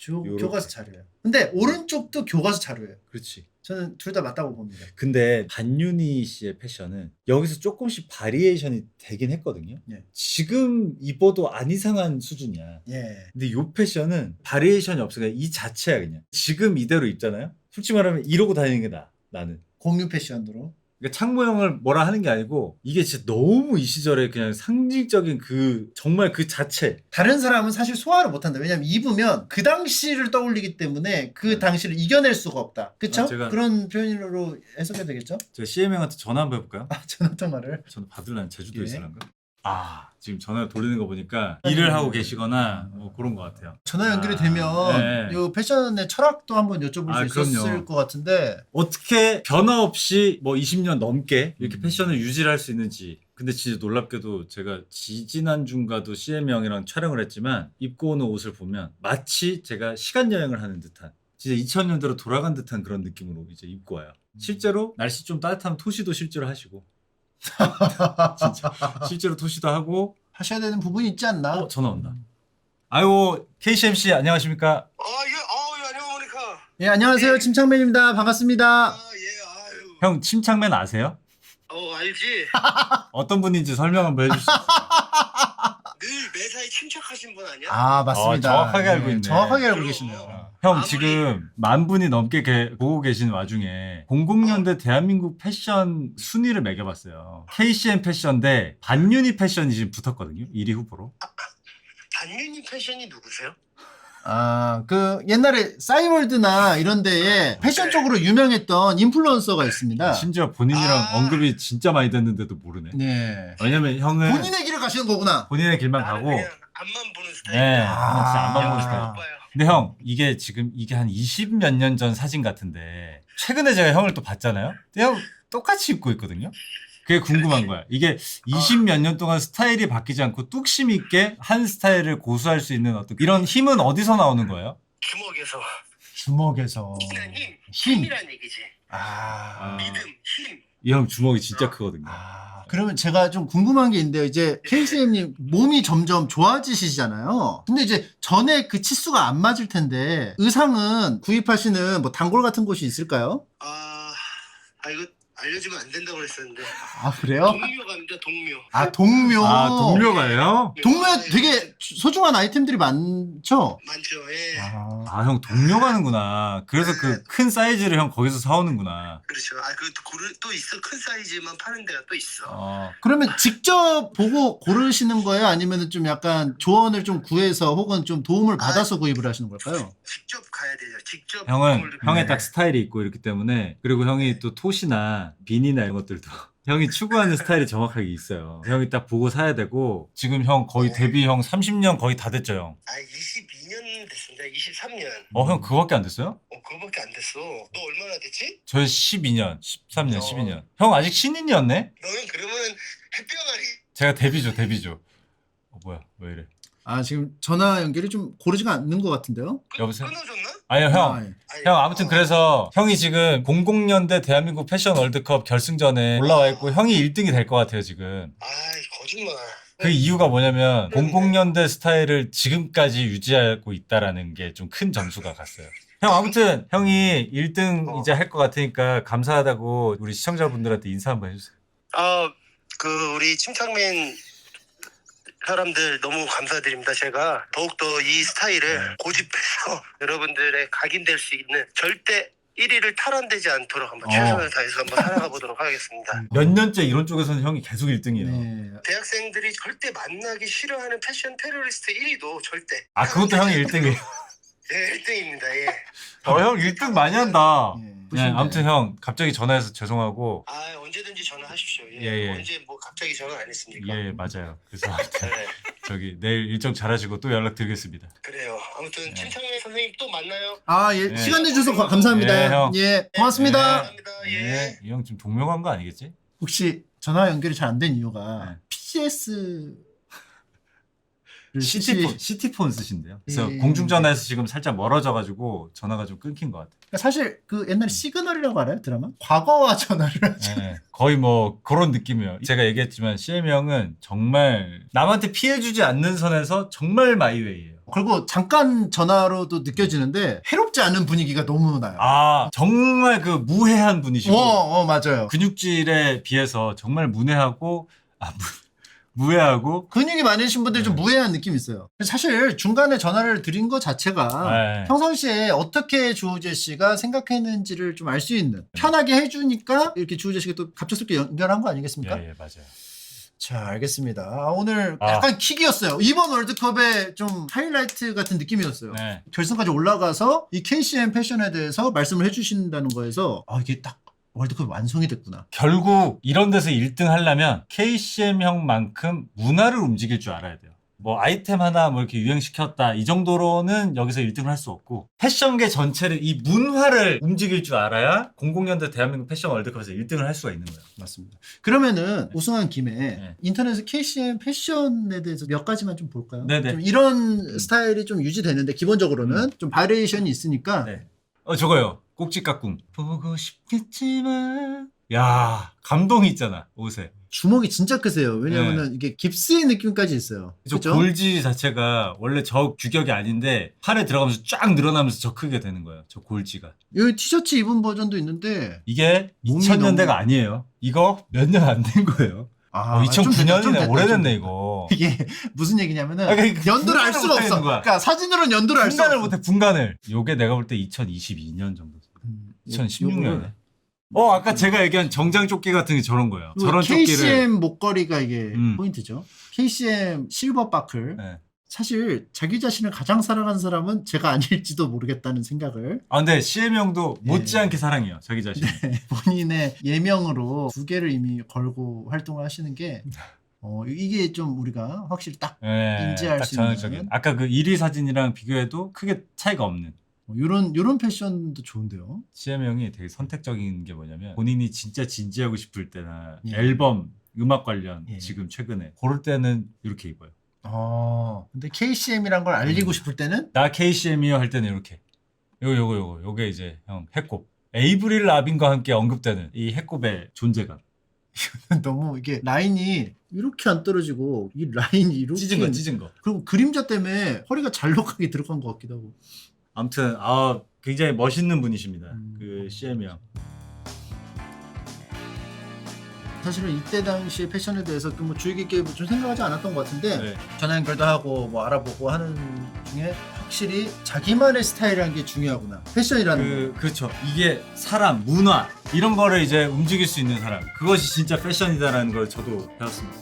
요렇게. 교과서 자료예요. 근데 오른쪽도 교과서 자료예요. 그렇지. 저는 둘 다 맞다고 봅니다. 근데 반윤희 씨의 패션은 여기서 조금씩 바리에이션이 되긴 했거든요. 예. 지금 입어도 안 이상한 수준이야. 예. 근데 요 패션은 바리에이션이 없어. 그냥 이 자체야 그냥. 지금 이대로 입잖아요. 솔직히 말하면 이러고 다니는 게 나아. 나는. 공유 패션으로. 그러니까 창모형을 뭐라 하는 게 아니고 이게 진짜 너무 이 시절에 그냥 상징적인 그 정말 그 자체. 다른 사람은 사실 소화를 못한다. 왜냐면 입으면 그 당시를 떠올리기 때문에 그 당시를 이겨낼 수가 없다. 그쵸? 제가- 그런 표현으로 해석해도 되겠죠? 제가 CM형한테 전화 한번 해볼까요? 전화통화를. 전화 받으려면 제주도에 예. 있으란가? 아 지금 전화를 돌리는 거 보니까 일을 하고 계시거나 뭐 그런 것 같아요. 전화 연결이 아, 되면 네. 요 패션의 철학도 한번 여쭤볼 아, 수 있었을 그럼요. 것 같은데 어떻게 변화 없이 뭐 20년 넘게 이렇게 음. 패션을 유지를 할 수 있는지. 근데 진짜 놀랍게도 제가 지지난주인가도 CM형이랑 촬영을 했지만 입고 오는 옷을 보면 마치 제가 시간 여행을 하는 듯한 진짜 2000년대로 돌아간 듯한 그런 느낌으로 이제 입고 와요. 실제로 날씨 좀 따뜻하면 토시도 실제로 하시고 진짜 실제로 토시도 하고. 하셔야 되는 부분이 있지 않나? 전화 온다. 아이고 KCMC 안녕하십니까? 예, 안녕하십니까. 예, 안녕하세요. 침착맨입니다. 반갑습니다. 아유. 형 침착맨 아세요? 알지. 어떤 분인지 설명 한번 해주시죠. 늘 매사에 침착하신 분 아니야? 아, 맞습니다. 정확하게 알고 있네. 정확하게 알고 그럼. 계시네요. 형 아무리- 지금 10,000분이 넘게 보고 계신 와중에 00년대 대한민국 패션 순위를 매겨봤어요. KCM 패션 대 반윤희 패션이 지금 붙었거든요. 1위 후보로. 단윤이 패션이 누구세요? 아, 그 옛날에 싸이월드나 이런 데에 패션 쪽으로 유명했던 인플루언서가 있습니다. 심지어 본인이랑 아. 언급이 진짜 많이 됐는데도 모르네. 네. 왜냐면 형은 본인의 길을 가시는 거구나. 본인의 길만 나는 가고. 그냥 앞만 보는 스타일. 네, 아. 그냥 진짜 안만 보는 아. 스타일. 오빠요. 근데 형 이게 지금 이게 한 20몇 년 전 사진 같은데 최근에 제가 형을 또 봤잖아요. 근데 형 똑같이 입고 있거든요. 그게 궁금한 거야. 이게 20몇 년 동안 스타일이 바뀌지 않고 뚝심 있게 한 스타일을 고수할 수 있는 어떤 이런 힘은 어디서 나오는 거예요? 주먹에서 주먹에서 그냥 힘. 힘. 힘이란 얘기지. 아. 믿음, 힘. 이 형 주먹이 진짜 크거든요. 아, 그러면 제가 좀 궁금한 게 있는데요. 이제 KCM님 몸이 점점 좋아지시잖아요. 근데 이제 전에 그 치수가 안 맞을 텐데 의상은 구입하시는 뭐 단골 같은 곳이 있을까요? 이거 알려주면 안 된다고 그랬었는데. 아, 그래요? 동묘갑니다, 동묘. 아, 동묘. 아 동료가요? 동묘에 되게 소중한 아이템들이 많죠? 많죠. 예. 아 형 동료 가는구나. 그래서 그 큰 사이즈를 형 거기서 사오는구나. 그렇죠. 또 있어. 큰 사이즈만 파는 데가 또 있어. 그러면 직접 보고 고르시는 거예요? 아니면 좀 약간 조언을 좀 구해서 혹은 좀 도움을 받아서 구입을 하시는 걸까요? 직접 가야 되죠. 직접. 형은 그걸 형의 네. 딱 스타일이 있고 이렇기 때문에 그리고 형이 또 톳이나 비니나 이런 것들도 형이 추구하는 스타일이 정확하게 있어요. 형이 딱 보고 사야 되고 지금 형 거의 데뷔 형 30년 거의 다 됐죠 형. 22년 됐습니다. 23년. 형 그거밖에 안 됐어요? 그거밖에 안 됐어. 너 얼마나 됐지? 저 12년, 13년, 12년. 형 아직 신인이었네? 너는 그러면은 햇병아리. 제가 데뷔죠. 뭐야 왜 이래? 아, 지금 전화 연결이 좀 고르지가 않는 것 같은데요? 여보세요? 끊어졌나? 아니요 형. 아, 예. 형 아무튼 그래서 형이 지금 00년대 대한민국 패션 월드컵 결승전에 올라와 있고 형이 1등이 될 것 같아요 지금. 거짓말. 그 이유가 뭐냐면 00년대 스타일을 지금까지 유지하고 있다라는 게 좀 큰 점수가 갔어요. 형 아무튼 형이 1등 이제 할 것 같으니까 감사하다고 우리 시청자분들한테 인사 한번 해주세요. 우리 침착맨 사람들 너무 감사드립니다. 제가 더욱더 이 스타일을 고집해서 여러분들의 각인될 수 있는 절대 1위를 탈환되지 않도록 한번 최선을 다해서 한번 살아가 보도록 하겠습니다. 몇 년째 이런 쪽에서는 형이 계속 1등이에요. 네. 대학생들이 절대 만나기 싫어하는 패션 테러리스트 1위도 절대. 아 그것도 형이 1등이에요. 네, 1등입니다. 예. 형 1등 많이 한다. 예. 네, 아무튼 형 갑자기 전화해서 죄송하고. 언제든지 전화하십시오. 예. 언제 뭐 갑자기 전화 안 했습니까? 예 맞아요. 그래서 아무튼 네, 저기 내일 일정 잘하시고 또 연락드리겠습니다. 그래요. 아무튼 침착맨 선생님 또 만나요. 아, 예. 네. 시간 내주셔서 감사합니다. 네, 형. 예. 고맙습니다. 감사합니다. 예. 네, 이 형 지금 동명한 거 아니겠지? 혹시 전화 연결이 잘 안 된 이유가 네. PCS 시티폰 쓰신대요. 그래서 예. 공중전화에서 지금 살짝 멀어져가지고 전화가 좀 끊긴 것 같아요. 그러니까 사실 그 옛날에 시그널이라고 알아요? 드라마? 과거와 전화를 하죠. 네, 거의 뭐 그런 느낌이에요. 제가 얘기했지만 CM 형은 정말 남한테 피해주지 않는 선에서 정말 마이웨이예요. 그리고 잠깐 전화로도 느껴지는데 해롭지 않은 분위기가 너무 나요. 아 정말 그 무해한 분이시고 맞아요. 근육질에 비해서 정말 무해하고 무해하고 근육이 많으신 분들이 좀 무해한 느낌이 있어요. 사실 중간에 전화를 드린 것 자체가 네. 평상시에 어떻게 주호재 씨가 생각했는지를 좀 알 수 있는 편하게 해주니까 이렇게 주호재 씨가 또 갑작스럽게 연결한 거 아니겠습니까? 예, 맞아요. 자, 알겠습니다. 오늘 약간 킥이었어요. 이번 월드컵의 좀 하이라이트 같은 느낌이었어요. 네. 결승까지 올라가서 이 KCM 패션에 대해서 말씀을 해주신다는 거에서 이게 딱 월드컵이 완성이 됐구나. 결국 이런 데서 1등 하려면 KCM형만큼 문화를 움직일 줄 알아야 돼요. 뭐 아이템 하나 뭐 이렇게 유행시켰다 이 정도로는 여기서 1등을 할 수 없고 패션계 전체를 이 문화를 움직일 줄 알아야 00년대 대한민국 패션 월드컵에서 1등을 할 수가 있는 거예요. 맞습니다. 그러면은 우승한 김에 인터넷에 KCM 패션에 대해서 몇 가지만 좀 볼까요? 네네. 좀 이런 스타일이 좀 유지되는데 기본적으로는 좀 바리에이션이 있으니까 네. 저거요. 꼭지깍꿍. 보고 싶겠지만. 야, 감동이 있잖아, 옷에. 주먹이 진짜 크세요. 왜냐면은 이게 깁스의 느낌까지 있어요. 저 그죠? 골지 자체가 원래 저 규격이 아닌데 팔에 들어가면서 쫙 늘어나면서 저 크게 되는 거예요. 저 골지가. 여기 티셔츠 입은 버전도 있는데 이게 몸이 2000년대가 너무- 아니에요. 이거 몇 년 안 된 거예요. 좀 됐다, 2009년이네. 좀 됐다, 오래됐네 좀 됐다. 이거. 이게 무슨 얘기냐면은 그러니까 연도를 알 분간을 수가 못하겠는 없어. 거야. 그러니까 사진으로는 연도를 알 수가 분간을 없어. 못해 분간을. 요게 내가 볼 때 2022년 정도. 2016년에. 요거를- 아까 제가 얘기한 정장 조끼 같은 게 저런 거예요. 그리고 저런 조끼를. KCM 목걸이가 이게 음. 포인트죠. KCM 실버 바클. 네. 사실 자기 자신을 가장 사랑하는 사람은 제가 아닐지도 모르겠다는 생각을 근데 CM 형도 예. 못지않게 사랑해요. 자기 자신. 본인의 예명으로 2개를 이미 걸고 활동을 하시는 게 이게 좀 우리가 확실히 딱 인지할 딱 수 있는 전형적인. 아까 그 1위 사진이랑 비교해도 크게 차이가 없는. 요런 패션도 좋은데요. CM 형이 되게 선택적인 게 뭐냐면 본인이 진짜 진지하고 싶을 때나 예. 앨범, 음악 관련 예. 지금 최근에 고를 때는 이렇게 입어요. 근데 KCM이란 걸 알리고 싶을 때는 나 KCM이요 할 때는 이렇게. 요게 이제 형 해꼽. 에이브릴 라빈과 함께 언급되는 이 해꼽의 존재감. 너무 이게 라인이 이렇게 안 떨어지고 이 라인이 이렇게 찢은 거. 그리고 그림자 때문에 허리가 잘록하게 들어간 것 같기도 하고. 아무튼 굉장히 멋있는 분이십니다. 그 CM 형. 사실은 이때 당시의 패션에 대해서 뭐 주의 깊게 좀 생각하지 않았던 것 같은데 네. 전화 연결도 하고 뭐 알아보고 하는 중에 확실히 자기만의 스타일이라는 게 중요하구나. 패션이라는 거. 그렇죠. 이게 사람, 문화 이런 거를 이제 움직일 수 있는 사람. 그것이 진짜 패션이다라는 걸 저도 배웠습니다.